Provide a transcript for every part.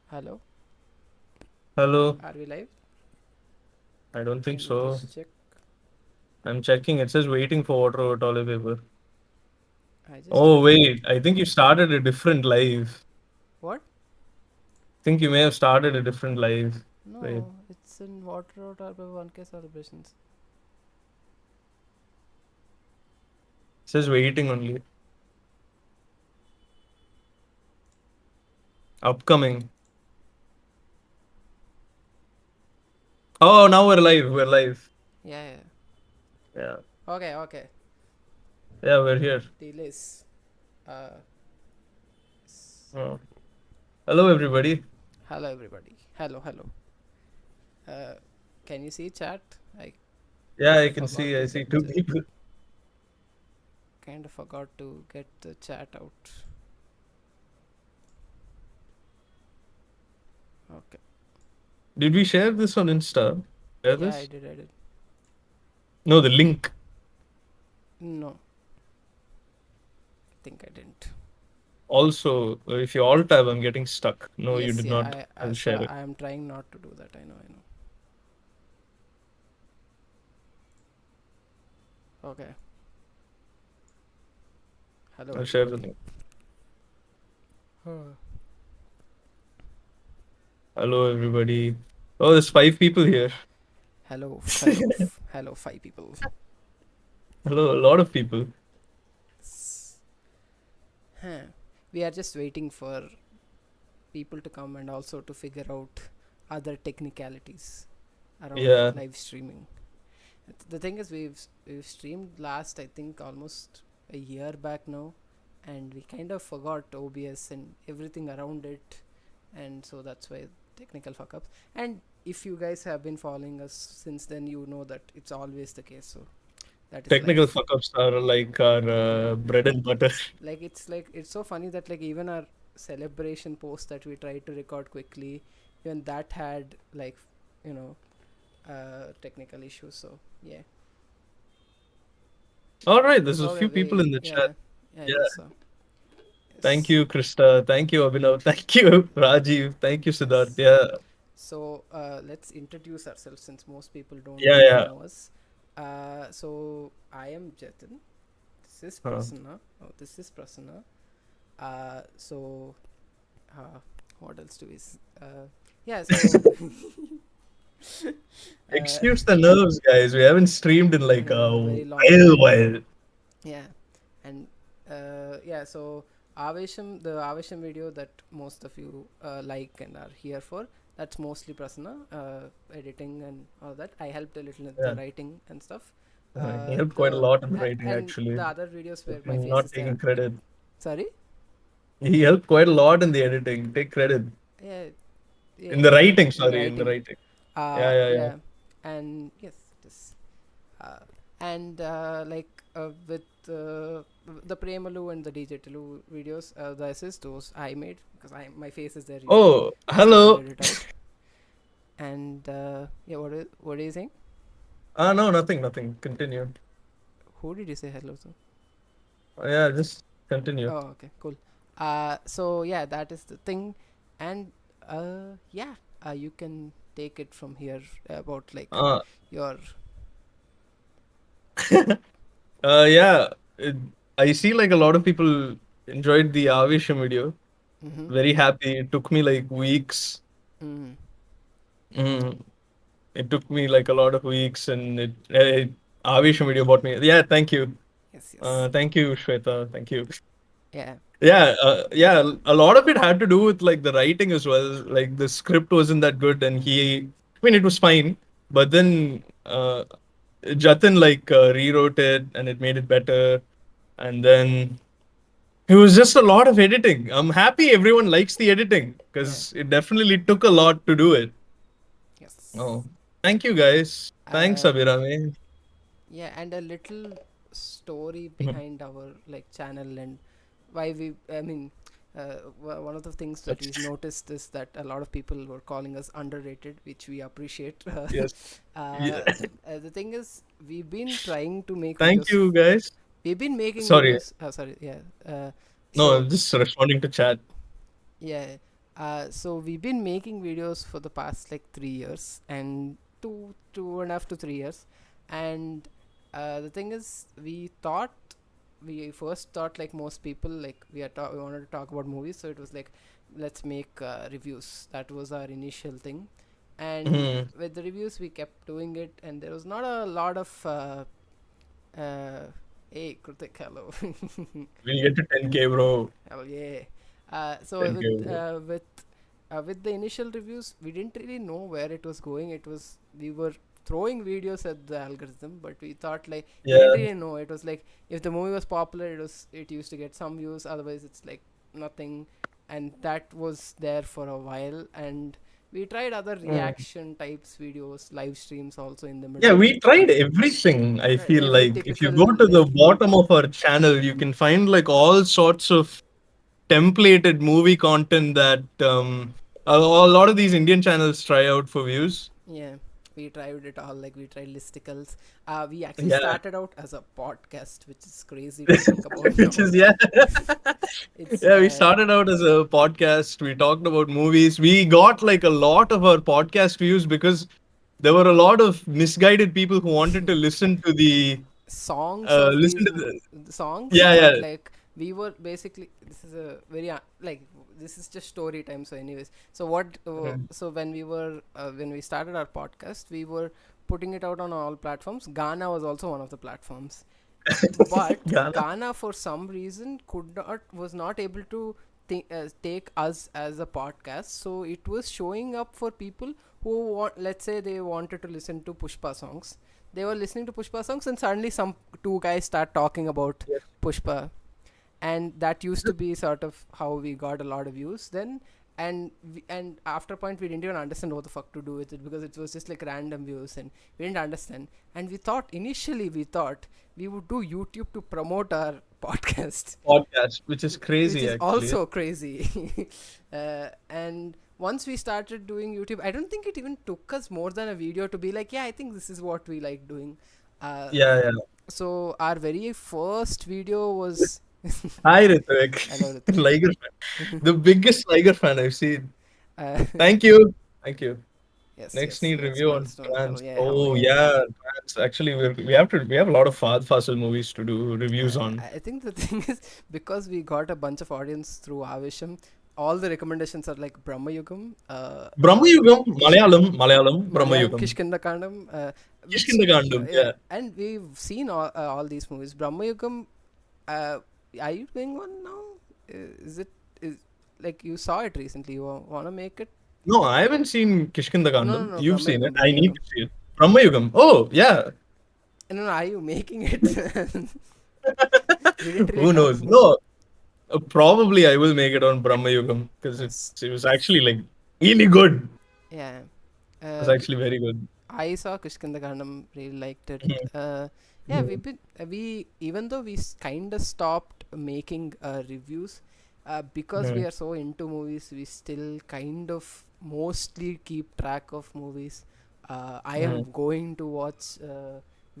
Hello, Hello. are we live? I don't think Can you so. just check? I'm checking. It says waiting for water or toilet paper. I just Oh, tried. wait. I think you started a different live. What? I think you may have started a different live. Wait. It No, it's in water out of 1K celebrations. says waiting only. Upcoming. Oh, now we're live. We're live. Yeah, Yeah. yeah. Okay, okay. Yeah, we're here. Delays. Uh, s- Oh. Hello, everybody. Hello, everybody. Hello, hello. Uh, can you see chat? I Yeah, I can forgot see. I to see get two the. people. Kind of forgot to get the chat out. Okay. Did we share this on Insta? Share Yeah, I this? did, I did. No, the link. No, I think I didn't. Also, if you alt tab, I'm getting stuck. No, you Yes, did not. yeah, I'll so share it. I am trying not to do that. I know, I know. Okay. Hello, I'll share the everybody. link. Huh. Hello, everybody. Oh, there's five people here. Hello, hello, hello, five people. Hello, a lot of people. Huh. We are just waiting for people to come and also to figure out other technicalities around Yeah, live streaming. The thing is, we've streamed last, I think, almost a year back now, and we kind of forgot OBS and everything around it, and so that's why technical fuck ups. And if you guys have been following us since then, you know that it's always the case. So that is technical life. fuck ups are like our Yeah. bread and butter. Like it's so funny that like even our celebration post that we tried to record quickly, even that had like, you know, technical issues. So yeah. All right, there's a Okay, few people in we the chat. yeah, yeah, I Yeah, guess so. thank Yes, you, Krista. Thank you, Abhinav. Thank you, Rajiv. Thank you, Siddharth. yes. Yeah, So let's introduce ourselves since most people don't yeah, really yeah. know us. So I am Jatin. This is Huh. Prasanna. Oh, this is Prasanna. So uh, what else do we? Yeah. So uh, Excuse the nerves, guys. We haven't streamed in like a very long time. while. Yeah, and yeah. So the Avesham video that most of you like and are here for. That's mostly Prasanna, editing and all that. I helped a little with the Yeah, writing and stuff. he helped quite a lot in writing, And the actually. other videos But where my I'm face not is there. taking credit. Sorry. He helped quite a lot in the editing. Take credit. Yeah, In the yeah. writing, In the sorry, in the writing. writing. Yeah, yeah, yeah. Yeah, and yes, it is. Uh, and like with the Premalu and the DJ Telu videos, the assist those I made because my face is there. You Oh, must have hello. figured it out. And yeah, what are you saying? Ah, no, nothing, nothing. Continue. Who did you say hello to? Yeah, just continue. Oh, okay, cool. So yeah, that is the thing, and yeah, you can take it from here about like Uh, your. yeah. It, I see like a lot of people enjoyed the Avisham video. Mm-hmm. Very happy. It took me like weeks. Mm. Mm, it took me like a lot of weeks, and Avisham video bought me. Yeah, thank you. Yes, yes. Thank you, Shweta. Thank you. Yeah. Yeah, yeah. A lot of it had to do with like the writing as well. Like the script wasn't that good, and I mean, it was fine, but then Jatin like rewrote it, and it made it better. And then it was just a lot of editing. I'm happy everyone likes the editing Yeah. because it definitely took a lot to do it. Yes. Oh, thank you guys. Thanks, Uh, Abhirami. yeah, and a little story behind our like channel and why we. I mean, one of the things that we've noticed is that a lot of people were calling us underrated, which we appreciate. Yes. Yeah. The thing is, we've been trying to make Thank videos. you, guys. We've been making Sorry. videos. Sorry. Yeah. No, So I'm just responding to chat. yeah. So we've been making videos for the past like 3 years and 2.5 to 3 years, and the thing is, we first thought like most people, like we wanted to talk about movies, so it was like let's make reviews. That was our initial thing, and Mhm. with the reviews we kept doing it, and there was not a lot of uh, hey Kritik, hello. We'll get to 10K, bro. Hell yeah. So 10K, bro. with the initial reviews, we didn't really know where it was going. It was we were throwing videos at the algorithm, but we thought like we didn't Yeah. really know. It was like if the movie was popular, it used to get some views. Otherwise, it's like nothing, and that was there for a while. And we tried other Mm. reaction types videos, live streams also in the Yeah, middle. we tried everything. I feel Every like if you typical go to the like bottom of our channel, you can find like all sorts of templated movie content that a lot of these Indian channels try out for views. yeah, we tried it all. Like we tried listicles. We actually Yeah. started out as a podcast, which is crazy to think about Which now. is, yeah. It's Yeah, we started out as a podcast. We talked about movies. We got like a lot of our podcast views because there were a lot of misguided people who wanted to listen to songs of listen these to the, the songs, yeah, but yeah. like we were basically, this is a very like this is just story time. So anyways, so Mhm. so when we started our podcast, we were putting it out on all platforms. Ghana was also one of the platforms, but Ghana. Ghana for some reason could not was not able to take us as a podcast, so it was showing up for people who want, let's say they wanted to listen to Pushpa songs. They were listening to Pushpa songs, and suddenly some two guys start talking about Yes. Pushpa, and that used to be sort of how we got a lot of views then. And after a point we didn't even understand what the fuck to do with it, because it was just like random views and we didn't understand. And we thought we would do YouTube to promote our podcast, Podcast, which is which crazy is actually. also crazy. And once we started doing YouTube, I don't think it even took us more than a video to be like, yeah, I think this is what we like doing. uh, Yeah, yeah. so our very first video was Hi, Ritvik. hello Ritik. Liger fan. The biggest Liger fan I've seen. uh, Thank you. Thank you. yes, Next yes, need next review on milestone, hell trans. yeah, hell Oh yeah. yeah, trans. Actually, we have a lot of Fahad Fasil movies to do reviews on. I think the thing is, because we got a bunch of audience through Avisham, all the recommendations are like Brahma Yugam, Brahmayugam, Malayalam, Malayalam Brahmayugam. Kishkindakandam, which Kishkindagandam, yeah, yeah. and we've seen all these movies. Brahma Yugam, uh, are you doing one now? Is it is like you saw it recently? You wanna make it? No, I haven't seen No, no, Kishkindagandam. no, You've Brahma seen it. Yugam, I Brahma need Yugam. to see it. Brahmayugam. Oh yeah. No, no, are you making it? We didn't really Who talk knows? about. No, probably I will make it on Brahmayugam because Yes. it was actually like really good. Yeah. It was Uh, actually very good. I saw Kishkindagandam, really liked it. Mhm. Yeah, we even though we kind of stopped making reviews, because we Mhm. are so into movies, we still kind of mostly keep track of movies. I am Mhm. going to watch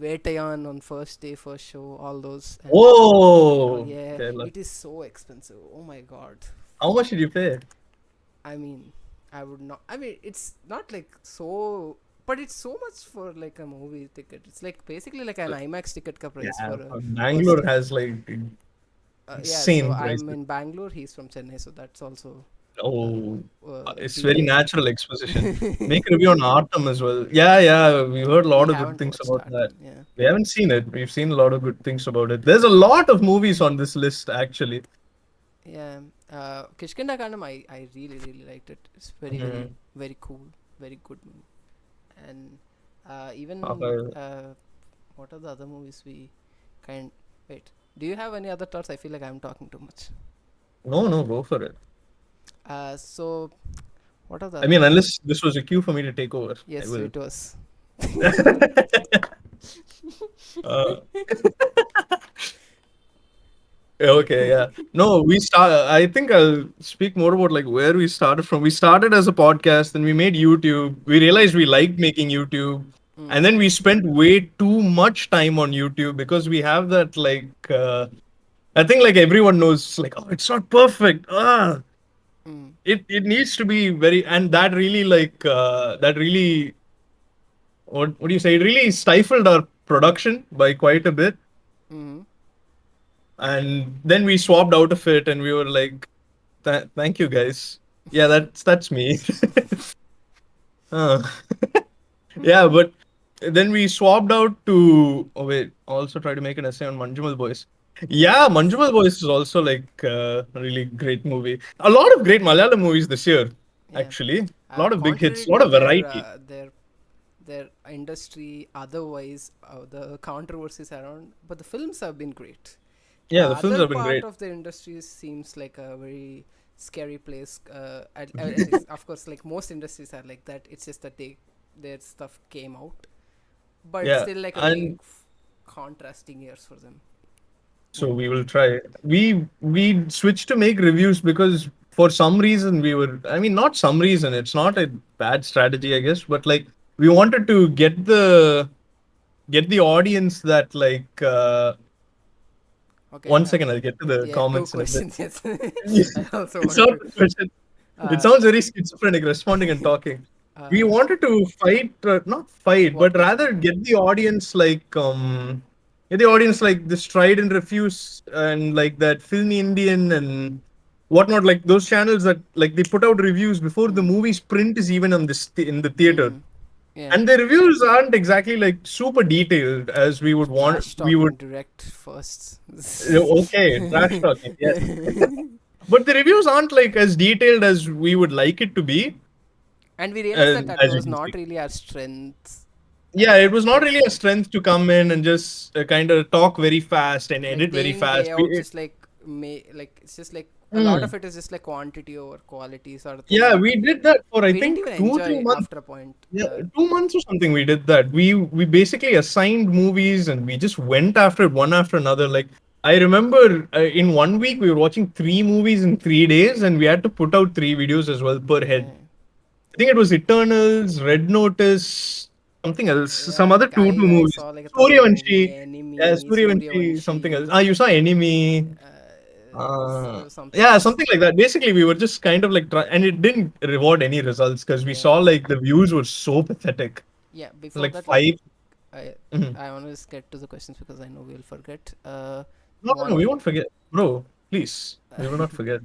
Vetayan on first day, first show, all those, and hell Oh, yeah, okay. it is so expensive. Oh my god. How much did you pay? I mean, I would not. I mean, it's not like so, but it's so much for like a movie ticket. It's like basically like an IMAX ticket ka price Yeah, for a first Bangalore day. has like Yeah, so insane I'm prices. in Bangalore. He's from Chennai, so that's also Oh, it's very delay. natural exposition. Make a review on Artem as well. Yeah, yeah, we heard a We lot of good haven't things watched about that. Atom. Yeah, We haven't seen it. We've seen a lot of good things about it. There's a lot of movies on this list, actually. yeah. Kishkinda Kandam, I really liked it. It's Mhm. very cool, very good movie. And even Uh, what are the other movies we kind? Wait, do you have any other thoughts? I feel like I'm talking too much. no, no, go for it. So what are the I other mean, movies? unless this was a cue for me to take over, I Yes, will. it was. uh, Okay, yeah. No, we start. I think I'll speak more about like where we started from. We started as a podcast, then we made YouTube. We realized we liked making YouTube, and Mm, then we spent way too much time on YouTube because we have that like. I think like everyone knows like, oh, it's not perfect. Ah, mm. it needs to be very, and that really like that really, what do you say? It really stifled our production by quite a bit, Mm-hmm. and then we swapped out of it, and we were like, Thank you guys. Yeah, that's me." uh, yeah, but then we swapped out to. Oh wait, also try to make an essay on Manjumal Boys. Yeah, Manjumal Boys is also like a really great movie. A lot of great Malayalam movies this year, Yeah. actually. A lot of big hits, Contrary a lot to of variety. their industry, otherwise the controversies around, but the films have been great. Yeah, the films Other have been part great. of the industry seems like a very scary place. At least, of course, like most industries are like that. It's just that their stuff came out, but it's Yeah, still like a very and contrasting years for them. so Mm. we will try. We switched to make reviews because for some reason we were. I mean, not some reason. It's not a bad strategy, I guess, but like we wanted to get the audience that like. Okay. One second, I'll get to the Yeah. Two comments in a bit. questions. Yes. I also It's want not to. a question. It Uh, sounds very schizophrenic, responding and talking. We uh, wanted to fight, not fight, but what question? rather get the audience like this tried and refuse and like that filmy Indian and whatnot, like those channels that like they put out reviews before the Mm. movie's print is even on in the theater, Mm. Yeah. and the reviews aren't exactly like super detailed as we would want. Trash We would talking direct first. okay, trash talking, yes, but the reviews aren't like as detailed as we would like it to be, And we realized that that as you was can see. not really our strength. Yeah, it was not Per really a se. strength to come in and just kind of talk very fast and Like edit day very in day fast. out, just like like it's just like a lot Mm. of it is just like quantity over quality sort of thing, Yeah, and we did that for I we didn't think even two, enjoy 3 months. after a point. Yeah, 2 months or something. We did that. We basically assigned movies and we just went after it one after another. Like I remember in 1 week we were watching 3 movies in 3 days, and we had to put out 3 videos as well per head. Yeah, I think it was Eternals, Red Notice, something else, some yeah. other Like two I movies. saw like a Tamil Suryavanshi, movie, yeah, Enemy, Suryavanshi, something Suryavanshi, else. Ah, you saw Enemy. something Yeah, else. something like that. Basically, we were just kind of like, and it didn't reward any results because we Yeah, saw like the views were so pathetic. yeah. Before Like that, like five. I Mhm. I want to just get to the questions because I know we'll forget. No, no, no, we One. won't forget, bro. Please, we will not forget.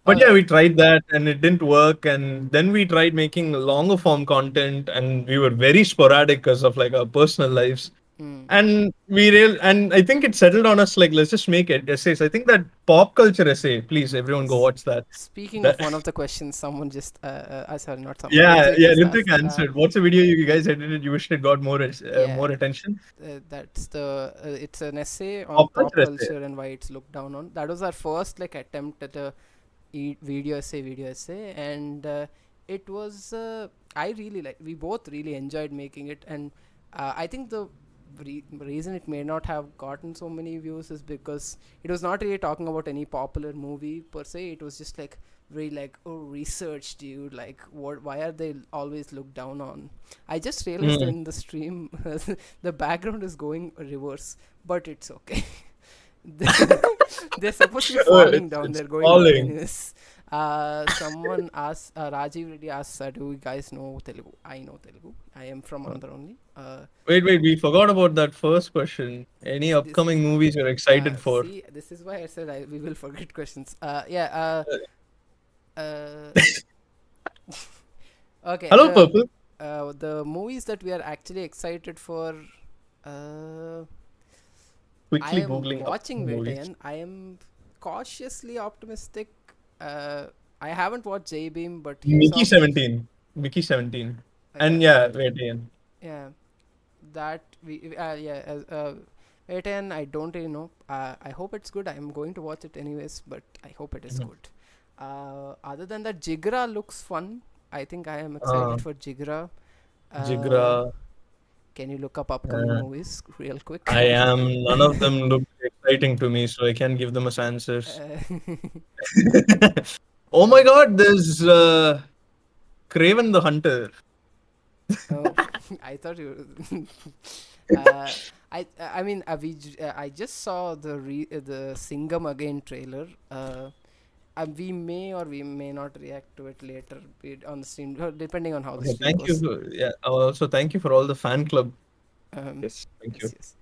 But yeah, Uh, we tried that and it didn't work. And then we tried making longer form content, and we were very sporadic because of like our personal lives. mm. And I think it settled on us like let's just make it essays. I think that pop culture essay, please everyone go Yes. watch that. Speaking of That one of the questions, someone just sorry, not someone. yeah, Ritvik yeah, just Ritik asked. answered. What's a video you guys edited? You wished it got Yeah, more attention. that's the. It's an essay on Pop pop culture essay. culture and why it's looked down on. That was our first like attempt at a video essay, and it was. I really like. We both really enjoyed making it, and I think the reason it may not have gotten so many views is because it was not really talking about any popular movie per se. It was just like very like, oh, research, dude, like what, why are they always looked down on? I just realized Mm. in the stream the background is going reverse, but it's okay. They're supposed to be falling down, It's they're going up falling. anyways. Someone asked, Rajiv Reddy asks, do you guys know Telugu? I know Telugu. I am from Andhra only. Wait, we forgot about that first question. Any This upcoming is movies you're excited for? see, this is why I said we will forget questions. Yeah. Uh, okay. Hello, Purple. The movies that we are actually excited for. Uh, I Quickly am googling watching upcoming movies. Vedayan. I am cautiously optimistic. Uh, I haven't watched J Beam, but heaps Mickey of 17. Mickey 17. yeah, And yeah, wait again. yeah. That we yeah. Vedayan, I don't really know. I hope it's good. I am going to watch it anyways, but I hope it is Mhm. good. Other than that, Jigra looks fun. I think I am Uh, excited for Jigra. Uh, Jigra. can you look up upcoming Uh, movies real quick? I am. None of them look exciting to me, so I can't give them as answers. uh, Oh my uh, god, there's Craven the Hunter. oh, I thought you. uh, I mean I just saw the Singam again trailer. we may or we may not react to it later on the stream, depending on how the Okay, stream thank you. goes. Yeah. Also, thank you for all the fan club. Um, Yes. Thank yes, you. yes.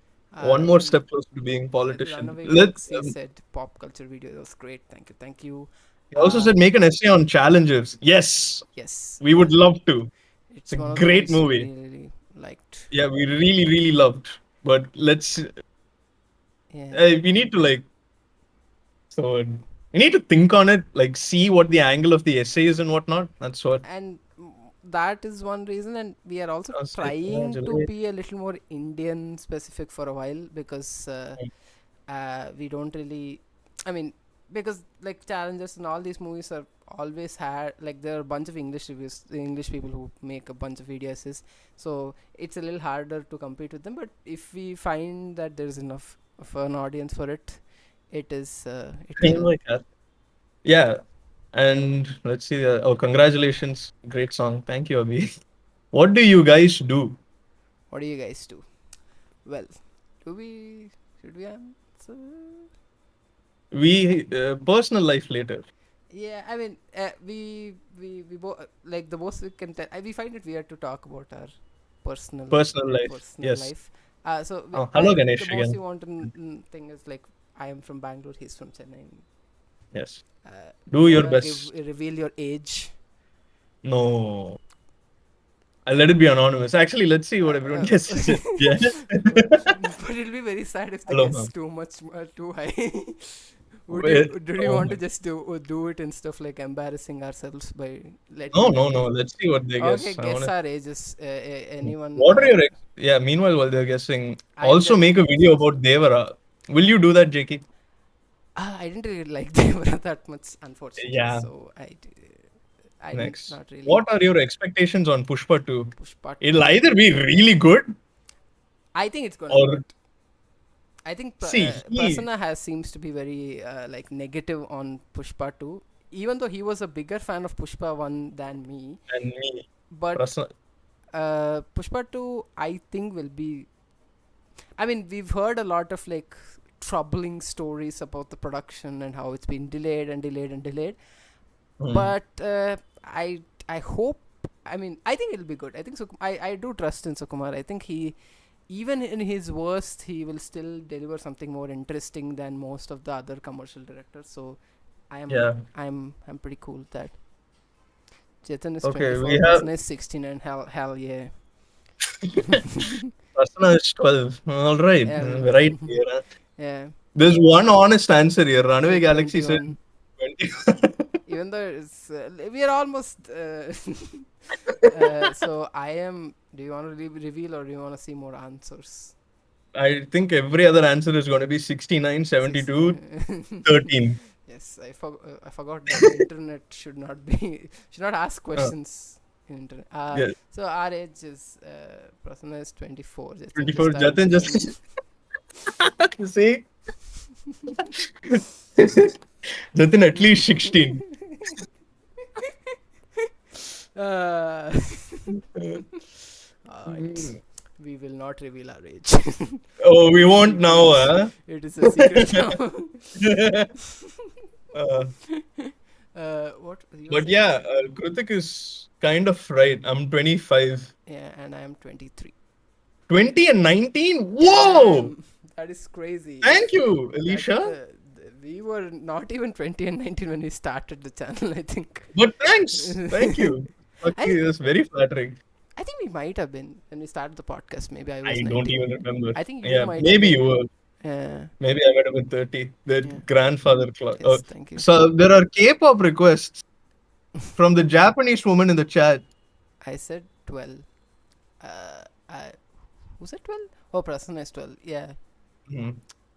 One more Even step closer to being politician. Runaway Let. Galaxy Um, said pop culture video. That was great. Thank you. Thank you. he also Uh, said make an essay on challengers. Yes, yes. we would love to. It's It's a one of the great movies we movie. really, really liked. Yeah, we really, really loved. But let's. Yeah. We need to like. So we need to think on it. Like see what the angle of the essay is and whatnot. That's what And that is one reason, and we are also I was saying. trying to Congratulations. be a little more Indian specific for a while, because we don't really, I mean, because like Challengers and all these movies are always had, like, there are a bunch of English reviews, the English people who make a bunch of video essays, so it's a little harder to compete with them. But if we find that there's enough of an audience for it, it Feel will. like that. Yeah. And let's see. Oh, congratulations. Great song. Thank you, Abhi. What do you guys do? What do you guys do? Well, do we should we answer? We personal life later. Yeah, I mean, we both, like, the most we can tell. We find it weird to talk about our personal Personal life. personal Yes. life. So Oh, hello, the Ganesh most again. you want to thing is, like, I am from Bangalore. He's from Chennai. Yes. Do Do you your wanna best. reveal your age? No. I'll let it be anonymous. Actually, let's see what everyone guesses. Yeah. But it'll be very sad if they Hello, guess ma'am. too much, too high. Wait. Do you Oh want to my. just do it and stuff, like embarrassing ourselves by No, letting no, them no. guess? Let's see what they Okay, guess. I guess wanna. our ages. Anyone? What are your yeah? Meanwhile, while they're guessing, I'll also guess. make a video about Devara. Will you do that, JK? I didn't really like Devara that much, unfortunately. Yeah. So I didn't Next. not really What are your expectations on Pushpa 2? push part It'll two. either be really good I think it's gonna be or good. I think see he Prasanna has seems to be very like negative on Pushpa 2, even though he was a bigger fan of Pushpa 1 than me. and me. But Prasna, Pushpa 2, I think, will be. I mean, we've heard a lot of, like, troubling stories about the production and how it's been delayed and delayed and delayed. hmm, But I hope. I mean, I think it'll be good. I think so. I do trust in Sukumar. I think he, even in his worst, he will still deliver something more interesting than most of the other commercial directors. So I am yeah. I'm pretty cool with that. Chetan is Okay, 24, we have Prasanna is 16, and hell yeah. Prasna is 12. All right, Um, right here. Huh? yeah, There's one honest answer here. Runaway Galaxy said 21. 20. Even though it's we are almost. So I am. Do you want to reveal, or do you want to see more answers? I think every other answer is going to be 69, 72, 16. 13. Yes, I forgot that internet should not be should not ask Uh, questions in internet. yeah, So our age is Prasanna is 24. Jatin 24. just turned Jatin 15. just see. Jatin at least 16. uh, Uh, Alright. We will not reveal our age. Oh, we won't now, huh? It is a secret now. uh, What you were but saying? yeah, Kritik is kind of right. I'm 25. Yeah, and I am 23. 20 and 19? Whoa! Damn, that is crazy. Thank you, That Alicia. we were not even 20 and 19 when we started the channel, I think. But thanks. Thank you. I Okay, that's very flattering. I think we might have been when we started the podcast. Maybe I was I don't 19. even remember. I think you Yeah, might have maybe you been. were. Yeah. Maybe I might have been 30. The Yeah. grandfather clock. Yes. Thank you. So there are K-pop requests from the Japanese woman in the chat. I said 12. I who said 12? Oh, Prasanna is 12. Yeah. Hmm.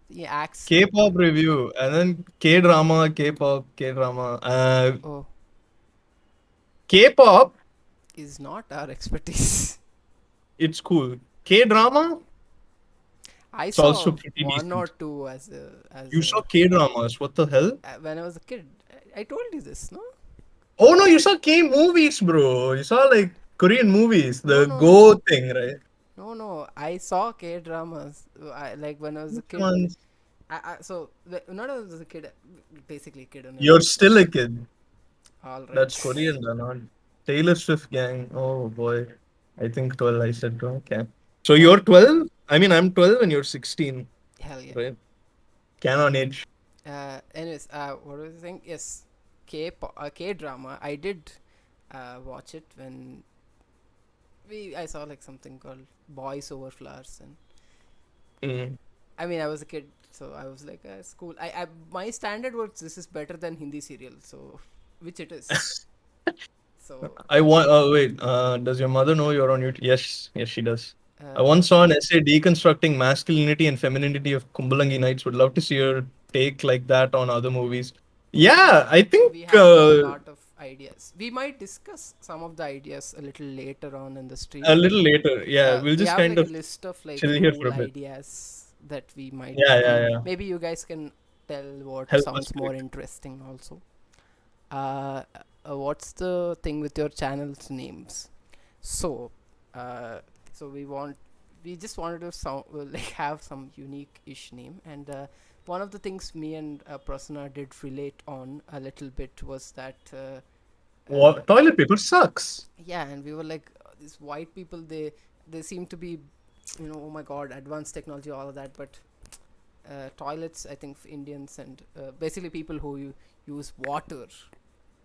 He acts like K-pop 12. review and then K-drama, K-pop, K-drama. Oh, K-pop, is not our expertise. it's cool. K-drama, I it's saw also pretty one or decent. two You saw K-dramas, what the hell? when I was a kid. I told you this, no? Oh no, you saw K-movies, bro. You saw like Korean movies, No, the no, Go no. thing, right? No, no. I saw K dramas. Like when I was a Which kid. ones? Not as a kid, basically kid on You're every. still a kid. All That's right. Korean, not Taylor Swift gang. Oh boy. I think 12. I said 12. Okay. So Uh, you're 12? I mean, I'm 12 and you're 16, Hell yeah. right? Canon age. Anyways, what was I saying? Yes, K drama. I did watch it when I saw like something called Boys Over Flowers, and Mm. I mean I was a kid, so I was like, it's cool. I my standard was this is better than Hindi serial, so which it is. So I want. Oh wait. Does your mother know you're on YouTube? Yes. Yes, she does. I uh, once saw an essay deconstructing masculinity and femininity of Kumbalangi Nights. Would love to see your take like that on other movies. Yeah, I think we have a lot of ideas. We might discuss some of the ideas a little later on in the a stream. little later. Yeah, we'll We just have kind like a of list of like chill here for cool a bit. ideas that we might, Yeah, and yeah, yeah. maybe you guys can tell what Help us sounds more pick. interesting also. uh, what's the thing with your channel's names? So uh, so we just wanted to like have some unique ish name, and one of the things me and Prasanna did relate on a little bit was that What? Toilet paper sucks. yeah, and we were like, these white people, they seem to be, oh my god, advanced technology, all of that, but toilets, I think Indians and basically people who use water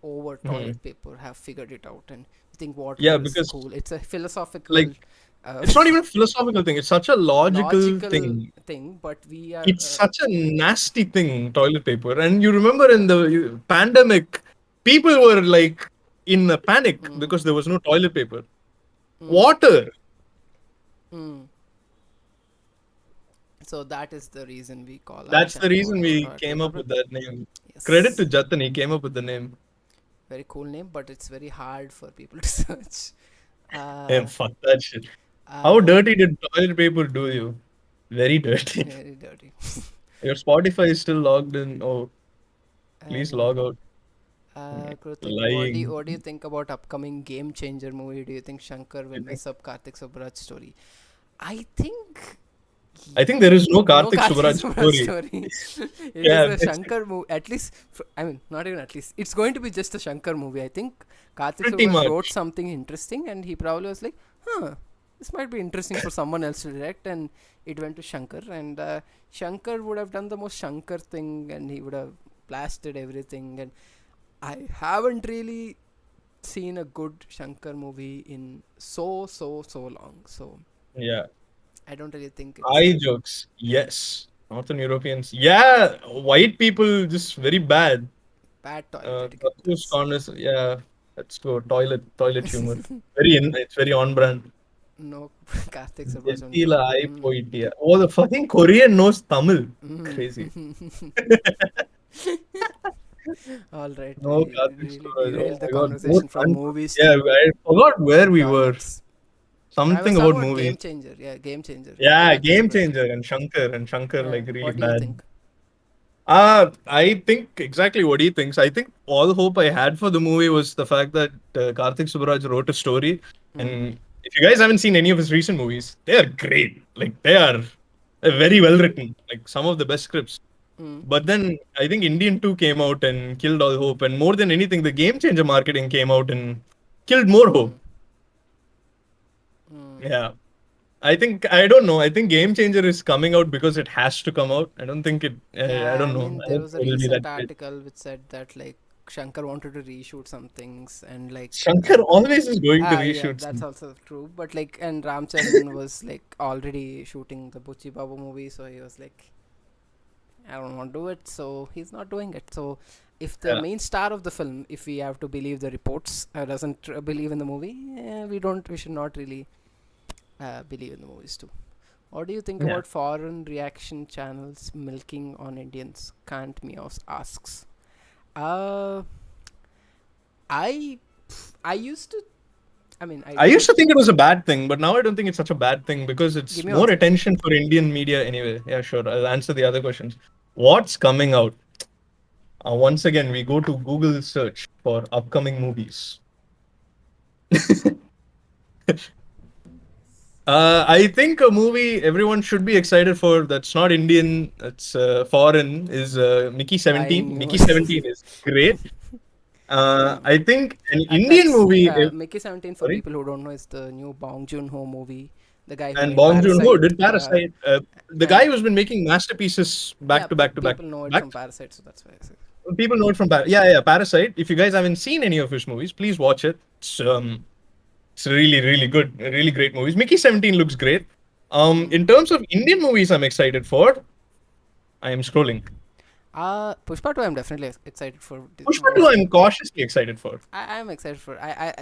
over Mhm. toilet paper have figured it out, and I think water Yeah, is because cool. It's a like philosophical uh, it's not even a philosophical thing. It's such a logical logical thing. thing, but we are It's such a nasty thing, toilet paper. And you remember in the pandemic, people were like in a panic mm, because there was no toilet paper. mm, Water. mm. So that is the reason we call our That's the channel reason water over we toilet came paper, up but with that name. Credit to yes, Jatin, he came up with the name. very cool name, but it's very hard for people to search. And uh, fuck that shit. How uh, dirty did toilet paper do you? Very dirty. Very dirty. Your Spotify is still logged in. Oh, please No. log out. Kritik, Lying. what do you think about upcoming Game Changer movie? Do you think Shankar will mess up Karthik Subraj's story? I think I think there is no no Karthik Karthik Subaraj Subraj story. story. It is Yeah, a that's Shankar movie. At least, I mean, not even at least. It's going to be just a Shankar movie. I think Karthik pretty Subraj wrote much. something interesting, and he probably was like, "Huh, this might be interesting for someone else to direct," and it went to Shankar. And Shankar would have done the most Shankar thing, and he would have blasted everything. And I haven't really seen a good Shankar movie in so long. So Yeah. I don't really think it's Eye jokes. Yes. Northern Europeans. Yeah. White people just very bad. bad toilet etiquette. Who's That's honest? Yeah. Let's go. Toilet humor. It's very on brand. no Karthik Subraj on Gentila top. eye poitia. Oh, the fucking Korean knows Tamil. Crazy. All right, No, we Karthik really Suraj. Oh derailed the my God. More conversation from fun. movies Yeah, to I forgot where we were. toilets. I was Something talking about about movies. Game Changer. Yeah, Game Changer. Yeah, Karthik Game Subraj. Changer and Shankar like really What do you bad. think? I think exactly what he thinks. I think all hope I had for the movie was the fact that Karthik Subbaraj wrote a story. Mm, And if you guys haven't seen any of his recent movies, they are great. Like, they are very well written. Like, some of the best scripts. mm, But then I think Indian 2 came out and killed all hope. And more than anything, the Game Changer marketing came out and killed more mm, hope. mm. Yeah. I don't know. I think Game Changer is coming out because it has to come out. I don't think it. I Yeah, don't I know. mean, I there hope was a it will be that recent great. article which said that like Shankar wanted to reshoot some things, and Shankar always is going to yeah, reshoot that's some. also true. But like, and Ramcharan was like already shooting the Buchi Babu movie, so he was like, I don't want to do it, so he's not doing it. So if the Yeah, main star of the film, if we have to believe the reports, doesn't believe in the movie, we should not really believe in the movies too. What do you think yeah. about foreign reaction channels milking on Indians? Can't Meows asks. Uh, I I used to. I mean, I I used don't. to think it was a bad thing, but now I don't think it's such a bad thing because Give it's me one more second. attention for Indian media anyway. Yeah, sure. I'll answer the other questions. What's coming out? Once again, we go to Google search for upcoming movies. I think a movie everyone should be excited for that's not Indian, that's foreign, is Mickey Flying 17. Mickey news. 17 is great. Hmm. I think an Indian That's movie, Mickey 17, for sorry, people who don't know, is the new Bong Joon-ho movie. The guy who and made Bong Joon-ho Parasite. did Parasite. The guy And who's been making masterpieces yeah, back to back to back people know to it back. from Parasite, so that's why I say. People know it from yeah, Parasite. If you guys haven't seen any of his movies, please watch it. It's really really good, really great movies. Mickey 17 looks great. Hmm. In terms of Indian movies, I'm excited for. I am scrolling. Pushpa 2, I'm definitely excited for. Pushpa 2, Most I'm cautiously excited for. I'm excited for.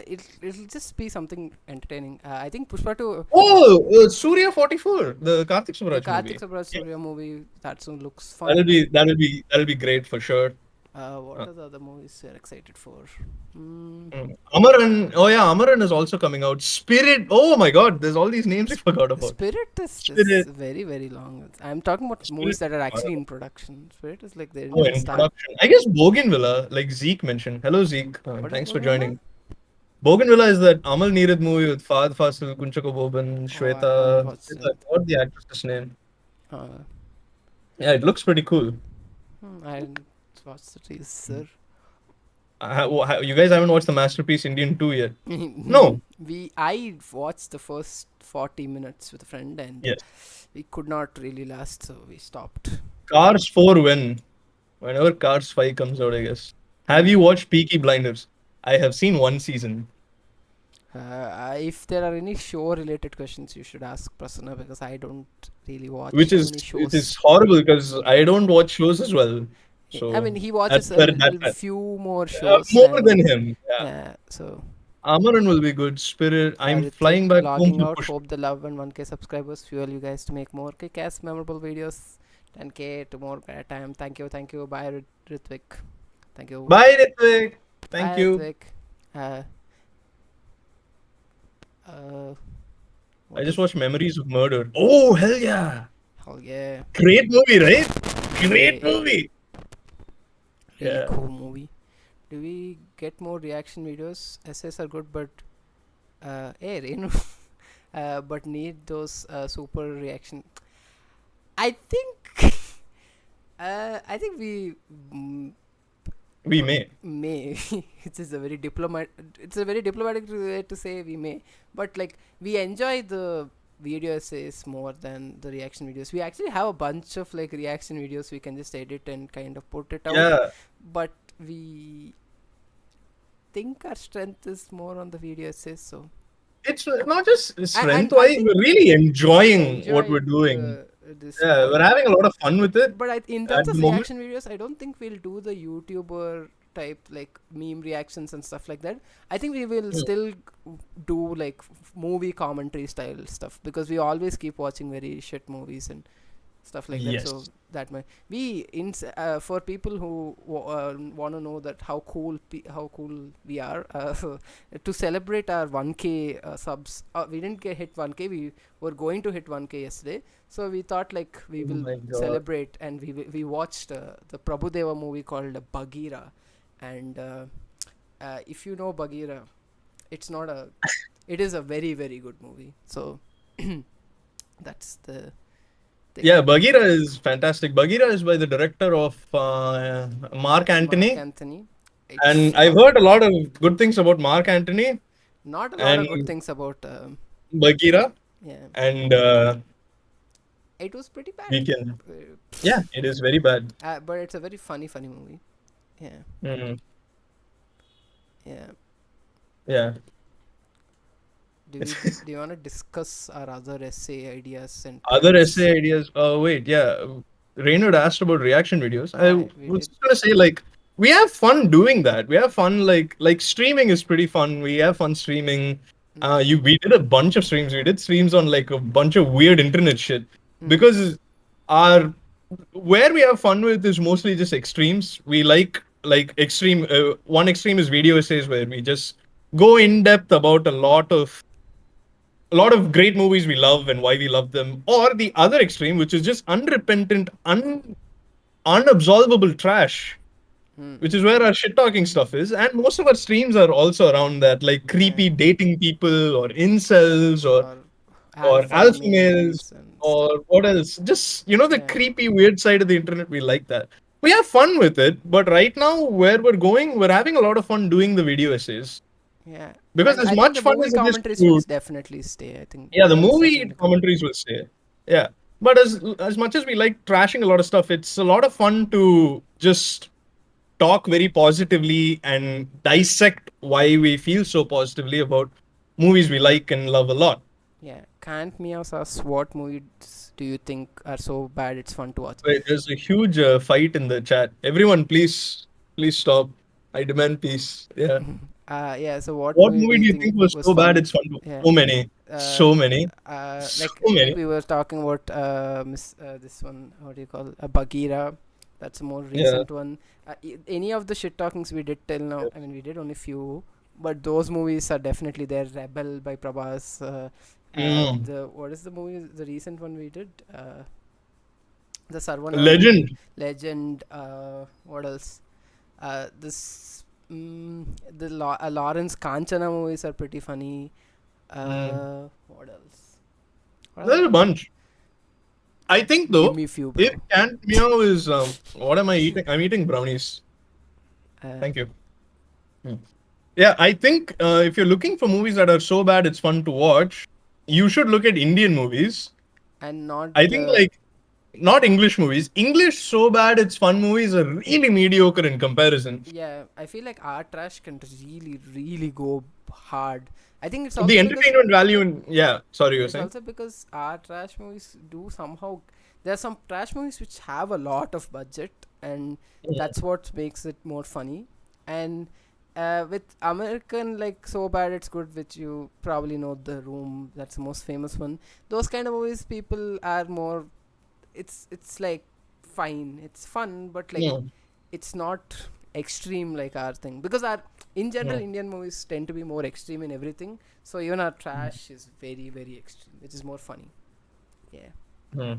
It'll just be something entertaining. I think Pushpa 2, Oh, Surya 44, the Karthik the Subaraj Karthik movie. Subraj Yeah, Surya movie, that soon looks that'll fun. be that'll be that'll be great for sure. What Uh, are the other movies you're excited for? Mm, Amaran, oh yeah, Amaran is also coming out. Spirit, oh my God, there's all these names I forgot about. Spirit is Spirit, very very long. I'm talking about Spirit. movies that are actually in production. Spirit is like they didn't Oh, even in start. production. I guess Bougainvillea, like Zeke mentioned. Hello, Zeke. What is Thanks for Bougainvillea? joining. Bougainvillea is that Amal Neerad movie with Fahad Fasil, Kunchako Boban, Oh, I haven't Shweta. watched Shweta, it. what the actress's name? Uh, Yeah, it looks pretty cool. I didn't watch the teaser. You guys haven't watched the masterpiece Indian 2 yet? No. I watched the first 40 minutes with a friend, and Yes. we could not really last, so we stopped. Cars 4 when? Whenever Cars 5 comes out, I guess. Have you Hmm. watched Peaky Blinders? I have seen one season. If there are any show related questions, you should ask Prasanna, because I don't really watch which too is many which shows. is horrible because I don't watch shows as well. I So mean, he that's watches where that's a at. few more shows More than than. him. Yeah. Yeah, so. Amaran will be good. Spirit. I'm Ritvik flying back home logging for out. push. Hope the love and 1K subscribers fuel you guys to make more kick-ass memorable videos. 10K to more at a time. Thank you. Bye, Ritvik. Thank you. Bye, Ritvik. Thank Bye, you. Ritvik. Uh, uh, I what just is? watched Memories of Murder. Oh hell yeah! Hell yeah. Great movie, right? Great Really, movie. really Yeah. cool movie. Do we get more reaction videos? Essays are good, but hey, Renu, but need those super reaction. I think, I think we We may. may. It is a very diplomat. It's a very diplomatic way to say we may, but like we enjoy the video essays more than the reaction videos. We actually have a bunch of like reaction videos we can just edit and kind of put it out, Yeah. but we think our strength is more on the video essays. So It's not just and strength I wise, think we're really we enjoying what enjoy we're doing. the this Yeah, more. we're having a lot of fun with it But in at terms the of moment. reaction videos, I don't think we'll do the YouTuber type like meme reactions and stuff like that. I think we will Mm. still do like movie commentary style stuff, because we always keep watching very shit movies and stuff like that. So Yes. that might we for people who want to know that how cool we are, to celebrate our 1K subs. We didn't get hit 1K. We were going to hit 1K yesterday, so we thought like we Oh will my God. celebrate, and we watched the Prabhudeva movie called Bagheera, and if you know Bagheera, it's not a it is a very very good movie. So that's the thing. Yeah, Bagheera is fantastic. Bagheera is by the director of Mark Mark Antony, Anthony. and It's I've heard a lot of good things about Mark Antony not a lot and of good things about. Bagheera, Yeah, and it was pretty bad. we can. Uh, Yeah, it is very bad. but it's a very funny movie. Yeah, Mm, yeah. yeah. Do you want to discuss our other essay ideas and Other plans? essay ideas. Oh wait, yeah. Raynard asked about reaction videos. I We was did. just gonna say like we have fun doing that. We have fun like streaming is pretty fun. We have fun streaming. Mm, We did a bunch of streams. We did streams on like a bunch of weird internet shit mm, because our where we have fun with is mostly just extremes. We like extreme. One extreme is video essays where we just go in depth about a lot of great movies we love and why we love them, or the other extreme, which is just unrepentant, unabsolvable trash, mm. which is where our shit talking stuff is. And most of our streams are also around that, like Yeah. creepy dating people or incels or Or or alpha alpha males males and stuff. or what else? Just the Yeah, creepy, weird side of the internet. We like that. We have fun with it, but right now where we're going, we're having a lot of fun doing the video essays yeah. because And as I think much the fun movie as it is commentaries will to, definitely stay. I think yeah, the they'll movie certainly come. commentaries will stay. Yeah, but as much as we like trashing a lot of stuff, it's a lot of fun to just talk very positively and dissect why we feel so positively about movies we like and love a lot. Yeah. Can't Meows asks what movies do you think are so bad it's fun to watch? Wait, there's a huge fight in the chat. Everyone, please stop. I demand peace. Yeah. Yeah. So what What movie do movie you do you think think was was so bad fun? it's fun to? Yeah. So many. Uh, So many. So like many. we were talking about this one. What do you call Bagheera? That's a more Yeah. recent one. Any of the shit talkings we did till now? I mean, we did only few, but those movies are definitely there. Rebel by Prabhas. Mm. The what is the movie? The recent one we did. The Sarvana movie. Legend. Legend. What else? This. Lawrence Kanchana movies are pretty funny. Mm. What else? What There's are a bunch. I think Give though, me a few, if bro. Can't Meow is what am I eating? I'm eating brownies. Uh, Thank you. Mm. Yeah, I think if you're looking for movies that are so bad it's fun to watch, you should look at Indian movies. and not I think the like not English movies. English so bad it's fun movies are really mediocre in comparison. yeah. I feel like our trash can really go hard. I think it's The also because entertainment value in, yeah, sorry, you were it's saying. also because our trash movies do somehow. There are some trash movies which have a lot of budget, and Mm. that's what makes it more funny. And with American, like so bad it's good, which you probably know, The Room. That's the most famous one. Those kind of movies, people are more. It's like fine. It's fun, but like Mm. it's not extreme like our thing, because our in general Mm. Indian movies tend to be more extreme in everything, so even our trash is very extreme, which is more funny. Yeah. Mm.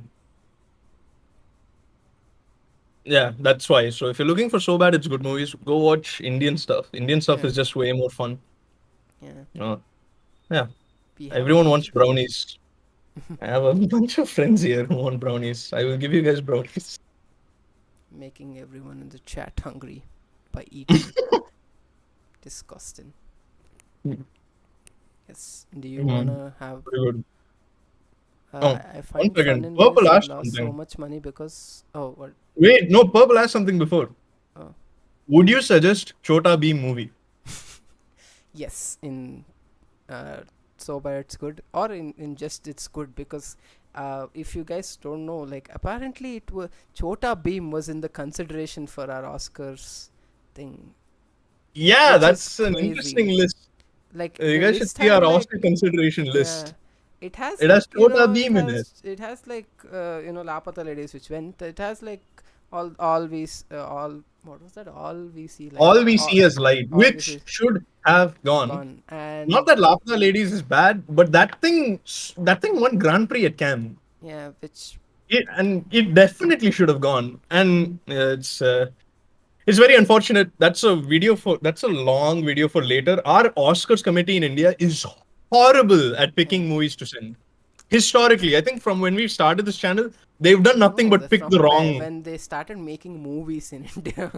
Yeah, that's why. So if you're looking for so bad it's good movies, go watch Indian stuff. Indian stuff Yeah. is just way more fun. Yeah. Uh, yeah, We have a everyone bunch wants of them. brownies. I have a bunch of friends here who want brownies. I will give you guys brownies. Making everyone in the chat hungry by eating. Disgusting. Yes. Do you Mm. wanna have Very good. Oh, I one find fun second. in movies Purple that asked lost so something. much money because what Wait, no, Purple asked something before. oh Would you suggest Chota Bheem movie? yes, in uh, so bad it's good, or in just it's good, because if you guys don't know, like apparently it was Chota Beam was in the consideration for our Oscars thing, Yeah, which is that's an crazy. interesting list. Like You the guys should list see had our like, Oscar consideration yeah, list. it has It has like, Chota Bheem in it. it has like Lapata ladies which went, it has like all we all, what was that, all we see light, All we see is light, all we see which should have gone. gone, Not and that Lapna Ladies is bad, but that thing won Grand Prix at Cannes. yeah, which It definitely should have gone. And it's very unfortunate. That's a long video for later. Our Oscars committee in India is horrible at yeah. picking movies to send. Historically, I think from when we started this channel, they've done nothing No, but that's pick from the where wrong. when they started making movies in India.